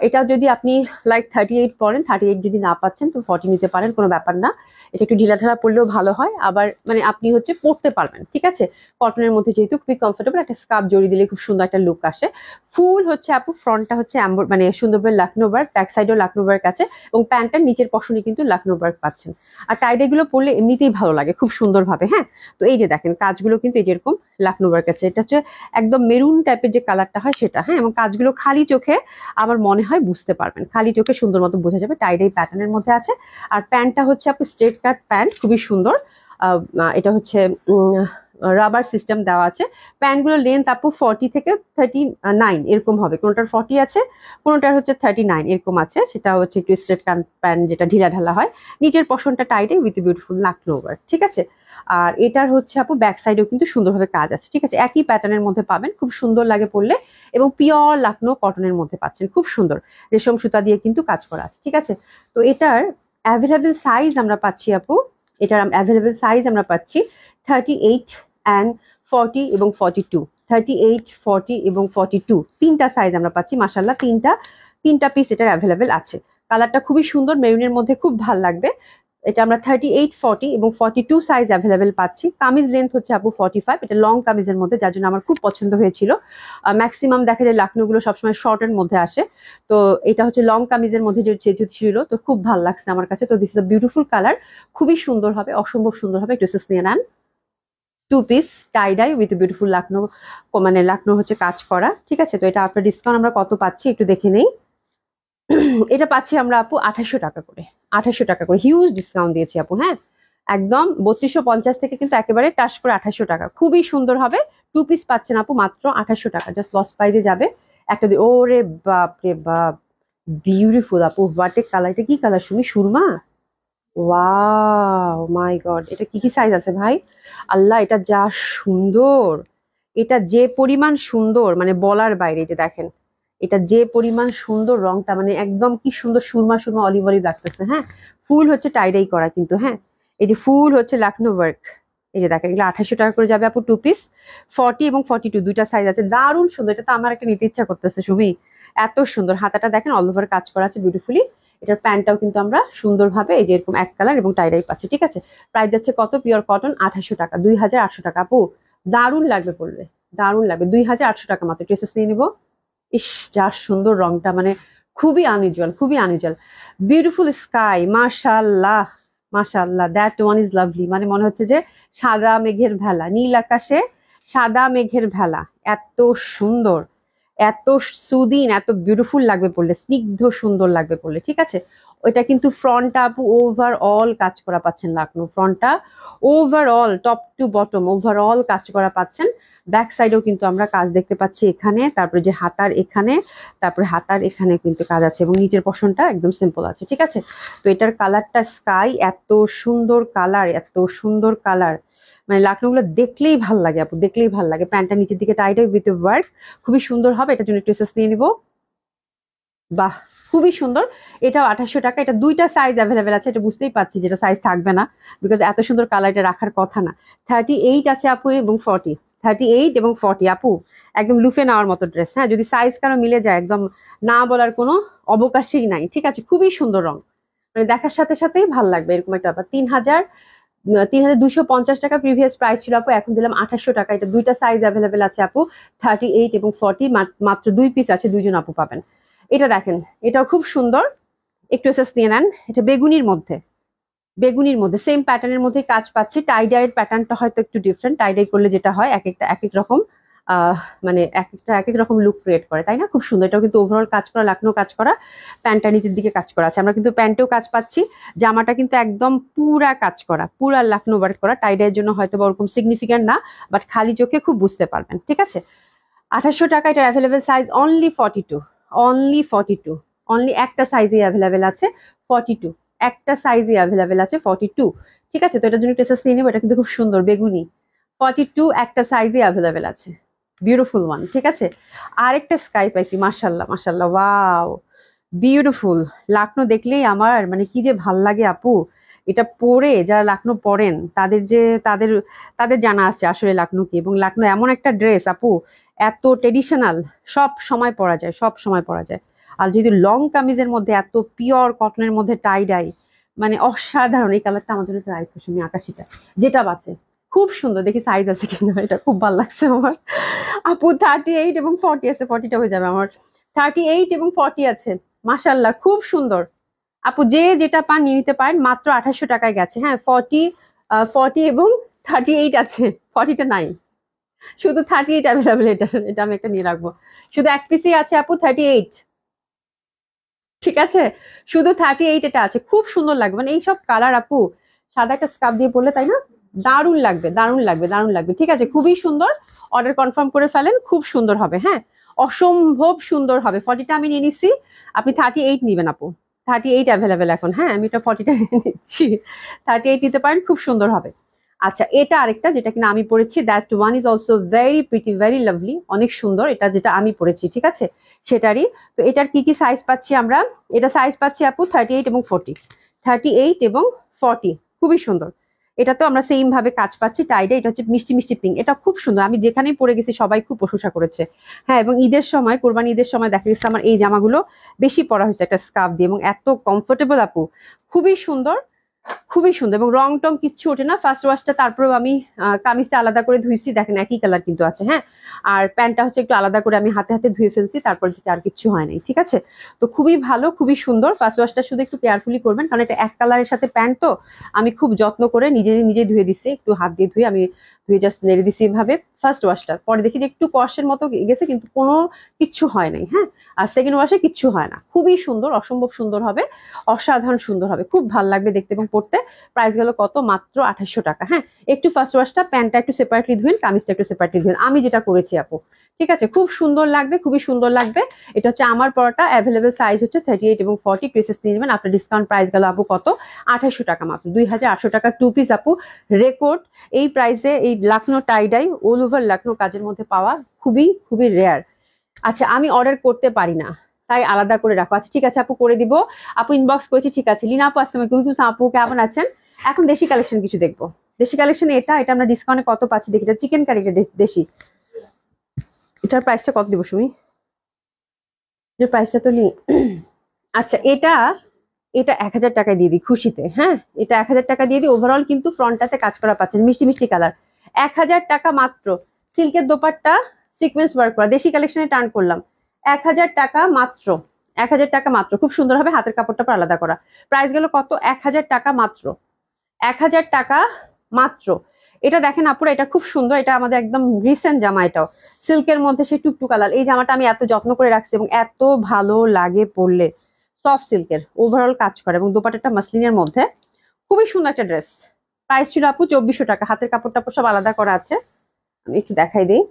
এটা যদি আপনি লাইক 38 পরেন, 38 যদি না পাচ্ছেন তো 40 নিতে পারেন, কোনো ব্যাপার না। এটা একটু ঢিলাঢালা পরলেও ভালো হয়, আবার মানে আপনি হচ্ছে পরতে পারবেন, ঠিক আছে। কটনের মধ্যে যেহেতু খুবই কমফোর্টেবল, একটা স্কার্ফ জড়িয়ে দিলে খুব সুন্দর একটা লুক আসে। ফুল হচ্ছে আপু, ফ্রন্টটা হচ্ছে মানে সুন্দরবন লাখনো ওয়ার্ক, ব্যাক সাইডেও লাখনো ওয়ার্ক আছে, এবং প্যান্টটার নিচের পশনে কিন্তু লাখনো ওয়ার্ক পাচ্ছেন। আর টাইডে গুলো পরলে এমনিতেই ভালো লাগে খুব সুন্দর ভাবে, হ্যাঁ। তো এই যে দেখেন, কাজগুলো কিন্তু এই যেরকম লাখনো ওয়ার্ক আছে, এটা হচ্ছে একদম মেরুন টাইপের যে কালারটা হয় সেটা, হ্যাঁ। এবং কাজগুলো খালি চোখে আমার মনে হয় বুঝতে পারবেন, খালি চোখে সুন্দর মতো বোঝা যাবে, টাইডাই প্যাটার্নের মধ্যে আছে। আর প্যান্টটা হচ্ছে আপনি স্ট্রেট কাট প্যান্ট, খুবই সুন্দর। এটা হচ্ছে রাবার সিস্টেম দেওয়া আছে। প্যান্টগুলোর লেন্থ আপু 40 থেকে 39 এরকম হবে, কোনোটার 40 আছে, কোনোটার হচ্ছে 39 এরকম আছে। সেটা হচ্ছে একটু স্ট্রেট প্যান্ট, যেটা ঢিলা ঢালা হয়। নিচের পশনটা টাইটে উইথ বিউটিফুল লাকনো ওভার, ঠিক আছে। আর এটার হচ্ছে আপু ব্যাক সাইডেও কিন্তু সুন্দরভাবে কাজ আছে, ঠিক আছে। একই প্যাটার্নের মধ্যে পাবেন, খুব সুন্দর লাগে পরলে, এবং পিওর লাকনো কটনের মধ্যে পাচ্ছেন, খুব সুন্দর রেশম সুতা দিয়ে কিন্তু কাজ করা আছে, ঠিক আছে। তো এটার অ্যাভেলেবেল সাইজ আমরা পাচ্ছি আপু, এটার অ্যাভেলেবেল সাইজ আমরা পাচ্ছি 38 অ্যান্ড 40 এবং 42, 38, 40 এবং 42 তিনটা সাইজ আমরা পাচ্ছি। মাশাআল্লাহ, তিনটা পিস এটার অ্যাভেলেবেল আছে। কালারটা খুবই সুন্দর, মেরুনের মধ্যে খুব ভালো লাগবে। এটা আমরা 38, 40 এবং 42 সাইজ অ্যাভেলেবেল পাচ্ছি। কামিজ লেন্থ হচ্ছে আপু 45, এটা লং কামিজের মধ্যে, যার জন্য আমার খুব পছন্দ হয়েছিল। ম্যাক্সিমাম দেখা যায় লাকনোগুলো সবসময় শর্টের মধ্যে আসে, তো এটা হচ্ছে লং কামিজের মধ্যে যে ছিল, তো খুব ভালো লাগছে আমার কাছে। তো this is a beautiful colour, খুবই সুন্দর হবে, অসম্ভব সুন্দর হবে। একটু নিয়ে নেন, 2 piece tie dye with beautiful Lucknow, মানে লাকনো হচ্ছে কাজ করা, ঠিক আছে। তো এটা আপনার ডিসকাউন্ট আমরা কত পাচ্ছি একটু দেখে নেই। এটা পাচ্ছি আমরা আপু 2800 টাকা করে, 2800 টাকা করে, হিউজ ডিসকাউন্ট দিয়েছি আপু, হ্যাঁ একদম 3250 থেকে কিন্তু একেবারে টাচ করে 2800 টাকা, খুবই সুন্দর হবে। 2 পিস পাচ্ছেন আপু মাত্র 2800 টাকা, জাস্ট লস প্রাইজে যাবে একটা। ওরে বাপ রে বাপ, বিউটিফুল আপু, হোয়াট এ কালার, এটা কি কালার শুনি, সুরমা, ওয়াও মাই গড, এটা কি কি সাইজ আছে ভাই, আল্লাহ এটা যা সুন্দর, এটা যে পরিমাণ সুন্দর মানে বলার বাইরে। যে দেখেন এটা যে পরিমাণ সুন্দর, রংটা মানে একদম কি সুন্দর, সুরমা সুরমা অলিভ অলিভ লাগতেছে, হ্যাঁ। ফুল হচ্ছে টাইডাই করা কিন্তু, হ্যাঁ এই যে ফুল হচ্ছে লাকনো ওয়ার্ক। এই যে দেখেন এগুলো 2800 টাকা করে যাবে আপু, 2 পিস, 40 এবং 42 দুইটা সাইজ আছে, দারুণ সুন্দর। এটা তো আমার একটা নিতে ইচ্ছা করতেছে সুমি, এত সুন্দর। হাতাটা দেখেন অল ওভার কাজ করা আছে বিউটিফুলি। এটার প্যান্টটাও কিন্তু আমরা সুন্দরভাবে এই যে এরকম এক কালার এবং টাইডাই পাচ্ছি, ঠিক আছে। প্রাইস যাচ্ছে কত, পিওর কটন 2800 টাকা, 2800 টাকা আপু, দারুণ লাগবে পড়লে, দারুণ লাগবে। 2800 টাকা মাত্র, ড্রেসেস নিয়ে নিবো। ইস যা সুন্দর রংটা, মানে খুবই আনইউজুয়াল, খুবই আনইউজুয়াল। বিউটিফুল স্কাই, মাশাআল্লাহ মাশাআল্লাহ, দ্যাট ওয়ান ইজ লাভলি। মানে মনে হচ্ছে যে সাদা মেঘের ভেলা, নীল আকাশে সাদা মেঘের ভেলা, এত সুন্দর, এত সুদিন, এত বিউটিফুল লাগবে পড়লে, স্নিগ্ধ সুন্দর লাগবে পড়লে, ঠিক আছে। ওইটা কিন্তু ফ্রন্টটা আপু ওভারঅল কাজ করা পাচ্ছেন, লাকনো ফ্রন্টটা overall top to bottom overall কাজ করা পাচ্ছেন। ব্যাক সাইডেও কিন্তু আমরা কাজ দেখতে পাচ্ছি এখানে, তারপরে যে হাতার এখানে, তারপরে হাতার এখানে কিন্তু কাজ আছে, এবং নিচের পশনটা একদম সিম্পল আছে, ঠিক আছে। তো এটার কালারটা স্কাই, এত সুন্দর কালার, এত সুন্দর কালার, মানে লাকনোগুলো দেখলেই ভাল লাগে আপু, দেখলেই ভাল লাগে। প্যান্টটা নিচের দিকে টাইট উইথ ওয়ার্ক, খুবই সুন্দর হবে। এটার জন্য একটু এসএস নিয়ে নিবো, বাহ খুবই সুন্দর। এটাও 2800 টাকা, এটা দুইটা সাইজ অ্যাভেলেবেল আছে, এটা বুঝতেই পারছি যেটা সাইজ থাকবে না, বিকজ এত সুন্দর কালার এটা রাখার কথা না। 38 আছে আপু এবং 40, 38 এবং 40 আপু, একদম লুফে নেওয়ার মতো ড্রেস, হ্যাঁ যদি সাইজ কারো মিলে যায় একদম না বলার কোনো অবকাশই নাই, ঠিক আছে। খুবই সুন্দর রং, মানে দেখার সাথে সাথেই ভাল লাগবে এরকম একটা। আবার 3250 টাকা প্রিভিয়াস প্রাইস ছিল আপু, এখন দিলাম 2800 টাকা। এটা দুইটা সাইজ অ্যাভেলেবেল আছে আপু, 38 এবং 40, মাত্র 2 পিস আছে, দুইজন আপু পাবেন। এটা দেখেন এটাও খুব সুন্দর, একটু এসএস নিয়ে নেন। এটা বেগুনির মধ্যে, বেগুনির মধ্যে সেম প্যাটার্নের মধ্যে কাজ পাচ্ছি। টাইডাইয়ের প্যাটার্নটা হয়তো একটু ডিফারেন্ট, টাইডাই করলে যেটা হয় এক একটা এক এক রকম, মানে এক একটা এক এক রকম লুক ক্রিয়েট করে, তাই না। খুব সুন্দর, এটাও কিন্তু ওভারঅল কাজ করা, লাকনো কাজ করা, প্যান্টটা নিচের দিকে কাজ করা আছে। আমরা কিন্তু প্যান্টেও কাজ পাচ্ছি, জামাটা কিন্তু একদম পুরা কাজ করা, পুরা লাকনো ওয়ার্ক করা। টাইডাইয়ের জন্য হয়তো বা ওরকম সিগনিফিকেন্ট না, বাট খালি চোখে খুব বুঝতে পারবেন, ঠিক আছে। 2800 টাকা, এটার available size only 42, only 42, only একটা সাইজই অ্যাভেলেবেল আছে 42, একটা সাইজই অ্যাভেলেবেল আছে 42, ঠিক আছে। তো এটার জন্য টেসাস নিয়ে নেবো, এটা কিন্তু খুব সুন্দর বেগুনি, 42 একটা সাইজই অ্যাভেলেবেল আছে, বিউটিফুল ওয়ান, ঠিক আছে। আরেকটা স্কাই পাইছি, মাশাল্লাহ মাশাল্লাহ, ওয়াও বিউটিফুল। লাকনো দেখলেই আমার মানে কি যে ভাল লাগে আপু, এটা পরে যারা লাকনো পরেন তাদের যে তাদের তাদের জানা আছে আসলে লাকনো কি। এবং লাকনো এমন একটা ড্রেস আপু, এত ট্রেডিশনাল, সব সময় পরা যায়, সব সময় পরা যায়। আর যদি লং কামিজের মধ্যে এত পিওর কটনের মধ্যে টাই ডাই, মানে অসাধারণ। এই কালারটা আমার জন্য ট্রাই করছি, আকাশিটা যেটা বাঁচে, খুব সুন্দর। দেখি সাইজ আছে কিনা, এটা খুব ভালো লাগছে আমার আপু। 38 এবং 40 আছে, 40টা হয়ে যাবে আমার। 38 এবং 40 আছে, মাশাল্লাহ খুব সুন্দর আপু। যে যেটা পান নিয়ে নিতে পারেন, মাত্র 2800 টাকায় গেছে, হ্যাঁ। 40 এবং 38 আছে, 40টা নাই, শুধু 38 অ্যাভেলেবেল। এটা এটা আমি একটা নিয়ে রাখবো, শুধু এক পিসই আছে আপু, 38, ঠিক আছে। শুধু 38 এটা আছে, খুব সুন্দর লাগবে। মানে এইসব কালার আপু সাদা একটা স্কার্ফ দিয়ে পরলে, তাই না, দারুণ লাগবে, দারুণ লাগবে, দারুণ লাগবে। ঠিক আছে, খুবই সুন্দর। অর্ডার কনফার্ম করে ফেলেন, খুব সুন্দর হবে। হ্যাঁ, অসম্ভব সুন্দর হবে। 40টা আমি নিয়ে নিচ্ছি, আপনি 38 নিবেন আপু। 38 অ্যাভেলেবেল এখন। হ্যাঁ, আমি এটা 40টা নিচ্ছি, 38 নিতে পারেন, খুব সুন্দর হবে। আচ্ছা, এটা আরেকটা যেটা কিনা আমি পরেছি, that one is also very pretty, very lovely, অনেক সুন্দর। এটা যেটা আমি পরেছি, ঠিক আছে, সেটারই। তো এটার কি কি সাইজ পাচ্ছি আমরা? এটা সাইজ পাচ্ছি আপু 38 এবং 40, 38 এবং 40, খুবই সুন্দর। এটা তো আমরা সেম ভাবে কাজ পাচ্ছি টাইডে। এটা হচ্ছে মিষ্টি মিষ্টি পিঙ্ক, এটা খুব সুন্দর। আমি যেখানেই পরে গেছি সবাই খুব প্রশংসা করেছে। হ্যাঁ, এবং ঈদের সময়, কোরবানি ঈদের সময় দেখা গেছে আমার এই জামাগুলো বেশি পরা হয়েছে একটা স্কার্ফ দিয়ে, এবং এত কমফোর্টেবল আপু, খুবই সুন্দর, খুবই সুন্দর। এবং রং টং কিচ্ছু ওঠে না। ফার্স্ট ওয়াশটা তারপরেও আমি কামিজটা আলাদা করে ধুইছি, দেখেন একই কালার কিন্তু আছে। হ্যাঁ, আর প্যান্টটা হচ্ছে একটু আলাদা করে আমি হাতে হাতে ধুয়ে ফেলছি, তারপর থেকে আর কিছু হয় নাই। ঠিক আছে, তো খুবই ভালো, খুবই সুন্দর। ফার্স্ট ওয়াশটা শুধু একটু কেয়ারফুলি করবেন, কারণ এটা এক কালারের সাথে প্যান্ট, তো আমি খুব যত্ন করে নিজে নিজে ধুয়ে দিচ্ছি, একটু হাত দিয়ে ধুয়ে আমি ধুয়ে জাস্ট নেড়ে দিচ্ছি এভাবে ফার্স্ট ওয়াশটা। পরে দেখি যে একটু কষের মতো গেছে, কিন্তু কোনো কিচ্ছু হয় নাই। হ্যাঁ, আর সেকেন্ড ওয়াশে কিচ্ছু হয় না। খুবই সুন্দর, অসম্ভব সুন্দর হবে, অসাধারণ সুন্দর হবে, খুব ভালো লাগবে দেখতে এবং পড়তে। প্রাইস গেল কত? মাত্র 2800 টাকা। হ্যাঁ, একটু ফার্স্ট ওয়াশটা, প্যান্টটা একটু সেপারেটলি ধুয়েন, কামিজটা একটু সেপারেটলি ধুয়েন, আমি যেটা করেছি আপু। ঠিক আছে, খুব সুন্দর লাগবে, খুবই সুন্দর লাগবে। এটা হচ্ছে আমার পরাটা, অ্যাভেলেবেল সাইজ হচ্ছে 38 এবং 40 পিসেস নিয়ে নেবেন। আপনার ডিসকাউন্ট প্রাইস গেল আপু কত? 2800 টাকা, মাত্র 2800 টাকা 2 পিস আপু। রেকর্ড এই প্রাইসে এই Lucknow tie-dye all over Lucknow কাজের মধ্যে পাওয়া খুবই খুবই রেয়ার। আচ্ছা, আমি অর্ডার করতে পারি না, তাই আলাদা করে রাখো। আচ্ছা ঠিক আছে আপু, করে দিব। আপু ইনবক্স করেছি, ঠিক আছে। লিনা আপু আসসালামু আলাইকুম। আপু কেমন আছেন? এখন দেশি কালেকশন কিছু দেখবো। দেশি কালেকশন এটা এটা আমরা ডিসকাউন্টে কত পাচ্ছি দেখি। এটা চিকেন কারি, দেশি। এটার প্রাইসটা কত দিব সুমি? এটার প্রাইসটা তো নি। আচ্ছা, এটা এটা 1000 টাকায় দিয়ে দিই খুশিতে। হ্যাঁ, এটা 1000 টাকা দিয়ে দিই। ওভারঅল কিন্তু ফ্রন্টটাতে কাজ করা পাচ্ছেন, মিষ্টি মিষ্টি কালার। 1000 টাকা মাত্র। সিল্কের দোপাট্টা, সিকোয়েন্স ওয়ার্ক করা, দেশি কালেকশনে টার্ন করলাম। 1000 টাকা মাত্র, 1000 টাকা মাত্র, খুব সুন্দর হবে। হাতের কাপড়টা পর আলাদা করা। প্রাইস গেল কত? 1000 টাকা মাত্র, 1000 টাকা মাত্র। এটা দেখেন আপুরা, এটা খুব সুন্দর। এটা আমাদের একদম রিসেন্ট জামা, এটাও সিল্কের মধ্যে সেই টুকটু কালার। এই জামাটা আমি এত যত্ন করে রাখছি এবং এত ভালো লাগে পরলে। সফট সিল্কের ওভারঅল কাজ করে এবং দোপাট্টাটা মাসলিনের মধ্যে, খুবই সুন্দর একটা ড্রেস। প্রাইস ছিল আপু 2400 টাকা। হাতের কাপড় টাপড় সব আলাদা করা আছে, আমি একটু দেখাই দিই।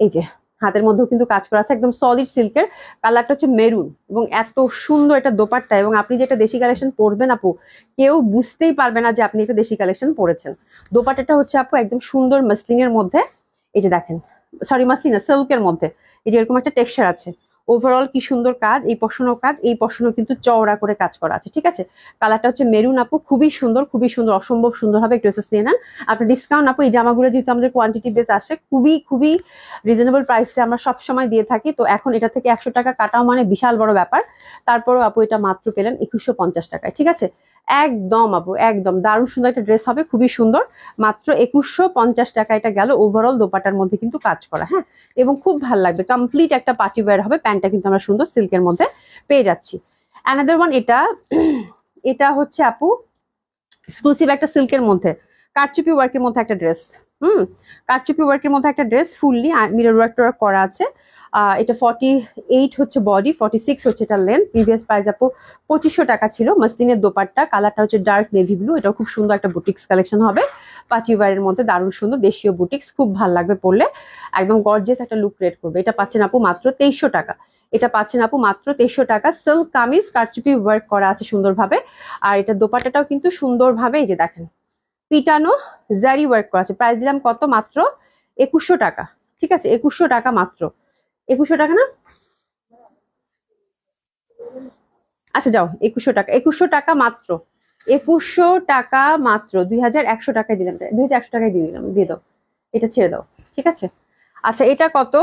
এই যে হাতের মধ্যেও কিন্তু কাজ করা আছে, একদম সলিড সিল্কের। কালারটা হচ্ছে মেরুন এবং এত সুন্দর এটা দোপাট্টা। এবং আপনি যেটা দেশি কালেকশন পরবেন আপু, কেউ বুঝতেই পারবে না যে আপনি এটা দেশি কালেকশন পরেছেন। দোপাট্টাটা হচ্ছে আপু একদম সুন্দর মাসলিনের মধ্যে। এই যে দেখেন, সরি মাসলিন না, সিল্কের মধ্যে। এই যে এরকম একটা টেক্সচার আছে। ওভারঅল কি সুন্দর কাজ, এই পশনও কাজ, এই পশনও কিন্তু চওড়া করে কাজ করা আছে। ঠিক আছে, কালারটা হচ্ছে মেরুন আপু, খুবই সুন্দর, খুবই সুন্দর, অসম্ভব সুন্দর হবে। একটু এসএস নিয়ে নেন। আপনার ডিসকাউন্ট আপু, এই জামাগুলো যেহেতু আমাদের কোয়ান্টিটি বেস আসে, খুবই খুবই রিজনেবল প্রাইসে আমরা সব সময় দিয়ে থাকি। তো এখন এটা থেকে 100 টাকা কাটাও মানে বিশাল বড় ব্যাপার। তারপরও আপু এটা মাত্র পেলেন 2150 টাকায়। ঠিক আছে, একদম আপু, একদম দারুণ সুন্দর একটা ড্রেস হবে, খুবই সুন্দর। মাত্র 2150 টাকা এটা গেল। ওভারঅল দোপাটার মধ্যে কিন্তু কাজ করা। হ্যাঁ, এবং খুব ভালো লাগবে, কমপ্লিট একটা পার্টি ওয়্যার হবে। প্যান্টটা কিন্তু আমরা সুন্দর সিল্কের মধ্যে পেয়ে যাচ্ছি। অ্যানাদার ওয়ান, এটা এটা হচ্ছে আপু এক্সক্লুসিভ একটা সিল্কের মধ্যে কারচুপি ওয়ার্কের মধ্যে একটা ড্রেস। কারচুপি ওয়ার্কের মধ্যে একটা ড্রেস, ফুললি মিরর ওয়ার্ক করা আছে। এটা 48 হচ্ছে বডি, 46 হচ্ছে এটা লেন্থ। প্রিভিয়াস প্রাইস আপু 2500 টাকা ছিল। মাসলিনের দোপাট্টা, কালারটা হচ্ছে ডার্ক নেভি ব্লু। এটাও খুব সুন্দর একটা বুটিক্স কালেকশন হবে, পার্টি ওয়্যারের মধ্যে দারুণ সুন্দর দেশীয় বুটিক্স, খুব ভালো লাগবে পরলে, একদম গর্জিয়াস একটা লুক ক্রিয়েট করবে। এটা পাচ্ছেন আপু মাত্র 2300 টাকা। এটা পাচ্ছেন আপু মাত্র 2300 টাকা। সিল্ক কামিজ, কারচুপি ওয়ার্ক করা আছে সুন্দরভাবে। আর এটা দোপাট্টাটাও কিন্তু সুন্দরভাবে, এই যে দেখেন, পিটানো জারি ওয়ার্ক করা আছে। প্রাইস দিলাম কত? মাত্র 2100 টাকা। ঠিক আছে, 2100 টাকা মাত্র। 2100 টাকা না? আচ্ছা যাও, 2100 টাকা, 2100 টাকা মাত্র, 2100 টাকা মাত্র। 2100 টাকায় দিলাম, 2100 টাকায় দিয়ে দিলাম, দিয়ে দাও, এটা ছেড়ে দাও। ঠিক আছে, আচ্ছা এটা কত?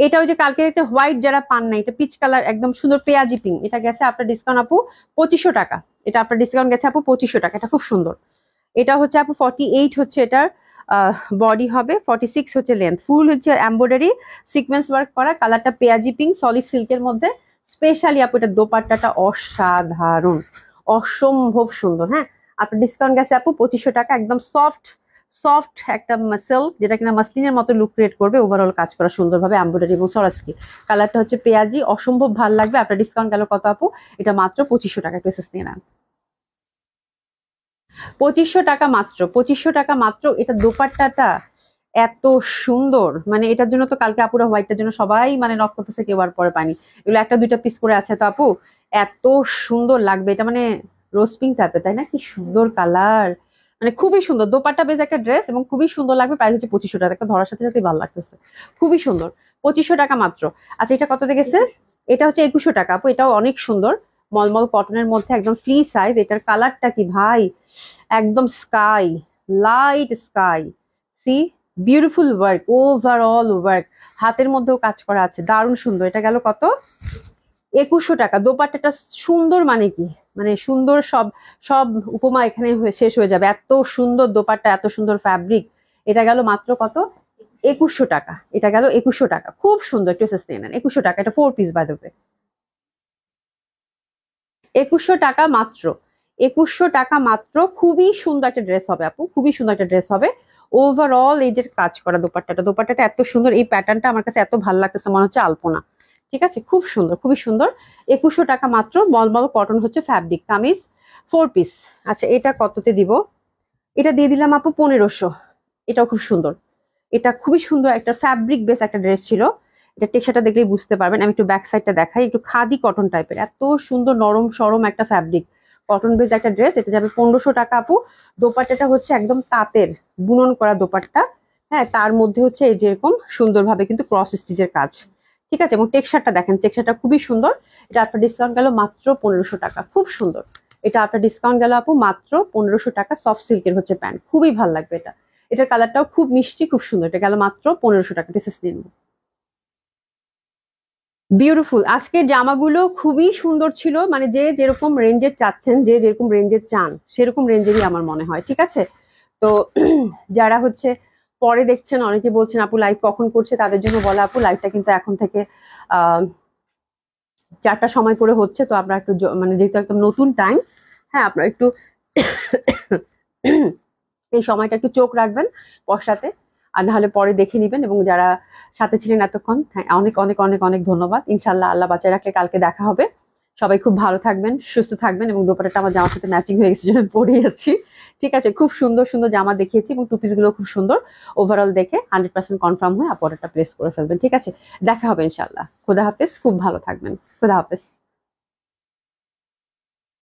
এটা ওই যে কালকে একটা হোয়াইট যারা পান না, এটা পিচ কালার, একদম সুন্দর পেঁয়াজি পিঙ্ক। এটা গেছে আপনার ডিসকাউন্ট আপু 2500 টাকা। এটা আপনার ডিসকাউন্ট গেছে আপু 2500 টাকা। এটা খুব সুন্দর। এটা হচ্ছে আপু 48 হচ্ছে এটার বডি হবে, 46 হচ্ছে লেন্থ। ফুল হচ্ছে এমব্রয়ডারি সিকোয়েন্স ওয়ার্ক করা, কালারটা পেঁয়াজি পিঙ্ক সলিড সিল্কের মধ্যে। স্পেশালি আপু এটা দোপাট্টাটা অসাধারণ, অসম্ভব সুন্দর। হ্যাঁ, আপনার ডিসকাউন্ট গেছে আপু 2500 টাকা। একদম সফট সফট একটা সিল্ক, যেটা কিনা মাসলিনের মতো লুক ক্রিয়েট করবে। ওভারঅল কাজ করা সুন্দরভাবে এমব্রয়ডারি এবং সরাসরি। কালারটা হচ্ছে পেঁয়াজি, অসম্ভব ভালো লাগবে। আপনার ডিসকাউন্ট গেল কত আপু? এটা মাত্র 2500 টাকা। একটু এসএস নিয়ে নেন। 2500 টাকা মাত্র, 2500 টাকা মাত্র। এটা দোপাট্টাটা এত সুন্দর, মানে এটার জন্য তো কালকে আপুরা হোয়াইটটার জন্য সবাই মানে নক করতেছে, কেউ আর পরে পানি। এগুলো একটা দুইটা পিস করে আছে তো আপু, এত সুন্দর লাগবে এটা, মানে রোজ পিঙ্ক টাইপের, তাই না? কি সুন্দর কালার, মানে খুবই সুন্দর দোপাট্টা বেজ একটা ড্রেস, এবং খুবই সুন্দর লাগবে। প্রাইস হচ্ছে 2500 টাকা, একটা ধরার সাথে সাথে ভালো লাগতেছে, খুবই সুন্দর। 2500 টাকা মাত্র। আচ্ছা এটা কত গেছে? এটা হচ্ছে 2100 টাকা আপু, এটাও অনেক সুন্দর, মলমল কটনের মধ্যে, একদম ফ্রি সাইজ। এটার কালারটা কি ভাই, একদম sky, light sky. See, beautiful work, overall work, হাতের মধ্যেও কাজ করা আছে, দারুণ সুন্দর। এটা গেল কত? 2100 টাকা। দোপাট্টাটা সুন্দর মানে কি, মানে সুন্দর, সব সব উপমা এখানে শেষ হয়ে যাবে, এত সুন্দর দোপাট্টা, এত সুন্দর ফ্যাব্রিক। এটা গেল মাত্র কত? 2100 টাকা। এটা গেল 2100 টাকা, খুব সুন্দর। একটু এসএস নিয়ে নেন, 2100 টাকা। এটা 4 পিস বাই দ্য ওয়ে। 2100 টাকা মাত্র, 2100 টাকা মাত্র। খুবই সুন্দর একটা ড্রেস হবে আপু, খুবই সুন্দর একটা ড্রেস হবে। ওভারঅল এই যে কাজ করা দোপাট্টাটা, দোপাট্টাটা এত সুন্দর, এই প্যাটার্নটা আমার কাছে এত ভালো লাগতেছে, মনে হচ্ছে আলপনা। ঠিক আছে, খুব সুন্দর, খুবই সুন্দর। 2100 টাকা মাত্র। মলমল কটন হচ্ছে ফ্যাব্রিক, কামিজ 4 পিস। আচ্ছা এটা কততে দিব? এটা দিয়ে দিলাম আপু 1500। এটাও খুব সুন্দর, এটা খুবই সুন্দর একটা ফ্যাব্রিক বেস একটা ড্রেস ছিল। এটা টেক্সচারটা দেখলেই বুঝতে পারবেন। আমি একটু ব্যাক সাইডটা দেখাই, একটু খাদি কটন টাইপের, এত সুন্দর নরম সরম একটা ফ্যাব্রিক, কটন বেস একটা ড্রেস। এটা যাবে 1500 টাকা আপু। দোপাট্টাটা হচ্ছে একদম তাঁতের বুনন করা দোপাট্টা। হ্যাঁ, তার মধ্যে হচ্ছে এই যেরকম সুন্দরভাবে কিন্তু ক্রস স্টিচের কাজ। ঠিক আছে, এবং টেক্সচারটা দেখেন, টেক্সচারটা খুবই সুন্দর। এটা আপনার ডিসকাউন্ট গেল মাত্র 1500 টাকা, খুব সুন্দর। এটা আপনার ডিসকাউন্ট গেল আপু মাত্র 1500 টাকা। সফট সিল্কের হচ্ছে প্যান্ট, খুবই ভালো লাগবে এটা। এটার কালারটাও খুব মিষ্টি, খুব সুন্দর। এটা গেল মাত্র 1500 টাকা। ডিসেস নিন, বিউটিফুল। আজকের জামাগুলো খুবই সুন্দর ছিল, মানে যে যেরকম রেঞ্জের চাচ্ছেন, যে যেরকম রেঞ্জের চান, সেরকম রেঞ্জেরই আমার মনে হয়। ঠিক আছে, তো যারা হচ্ছে পরে দেখছেন, অনেকে বলছেন আপু লাইভ কখন করছে, তাদের জন্য বলা আপু লাইভটা কিন্তু এখন থেকে 4টার সময় করে হচ্ছে। তো আমরা একটু মানে যেহেতু একদম নতুন টাইম, হ্যাঁ আপনারা একটু এই সময়টা একটু চোখ রাখবেন পশ্চাতে, আর নাহলে পরে দেখে নিবেন। এবং যারা সাথে ছিলেন এতক্ষণ, অনেক অনেক অনেক অনেক ধন্যবাদ। ইনশাল্লাহ আল্লাহ বাঁচায় রাখলে কালকে দেখা হবে। সবাই খুব ভালো থাকবেন, সুস্থ থাকবেন। এবং দোপাট্টাটা আমার জামার সাথে ম্যাচিং হয়ে গেছে, জন্য পরে আছি। ঠিক আছে, খুব সুন্দর সুন্দর জামা দেখিয়েছি, এবং টু পিস গুলো খুব সুন্দর। ওভারঅল দেখে 100% কনফার্ম হয়ে অর্ডারটা প্লেস করে ফেলবেন। ঠিক আছে, দেখা হবে ইনশাল্লাহ। খোদা হাফেজ, খুব ভালো থাকবেন। খোদা হাফেজ।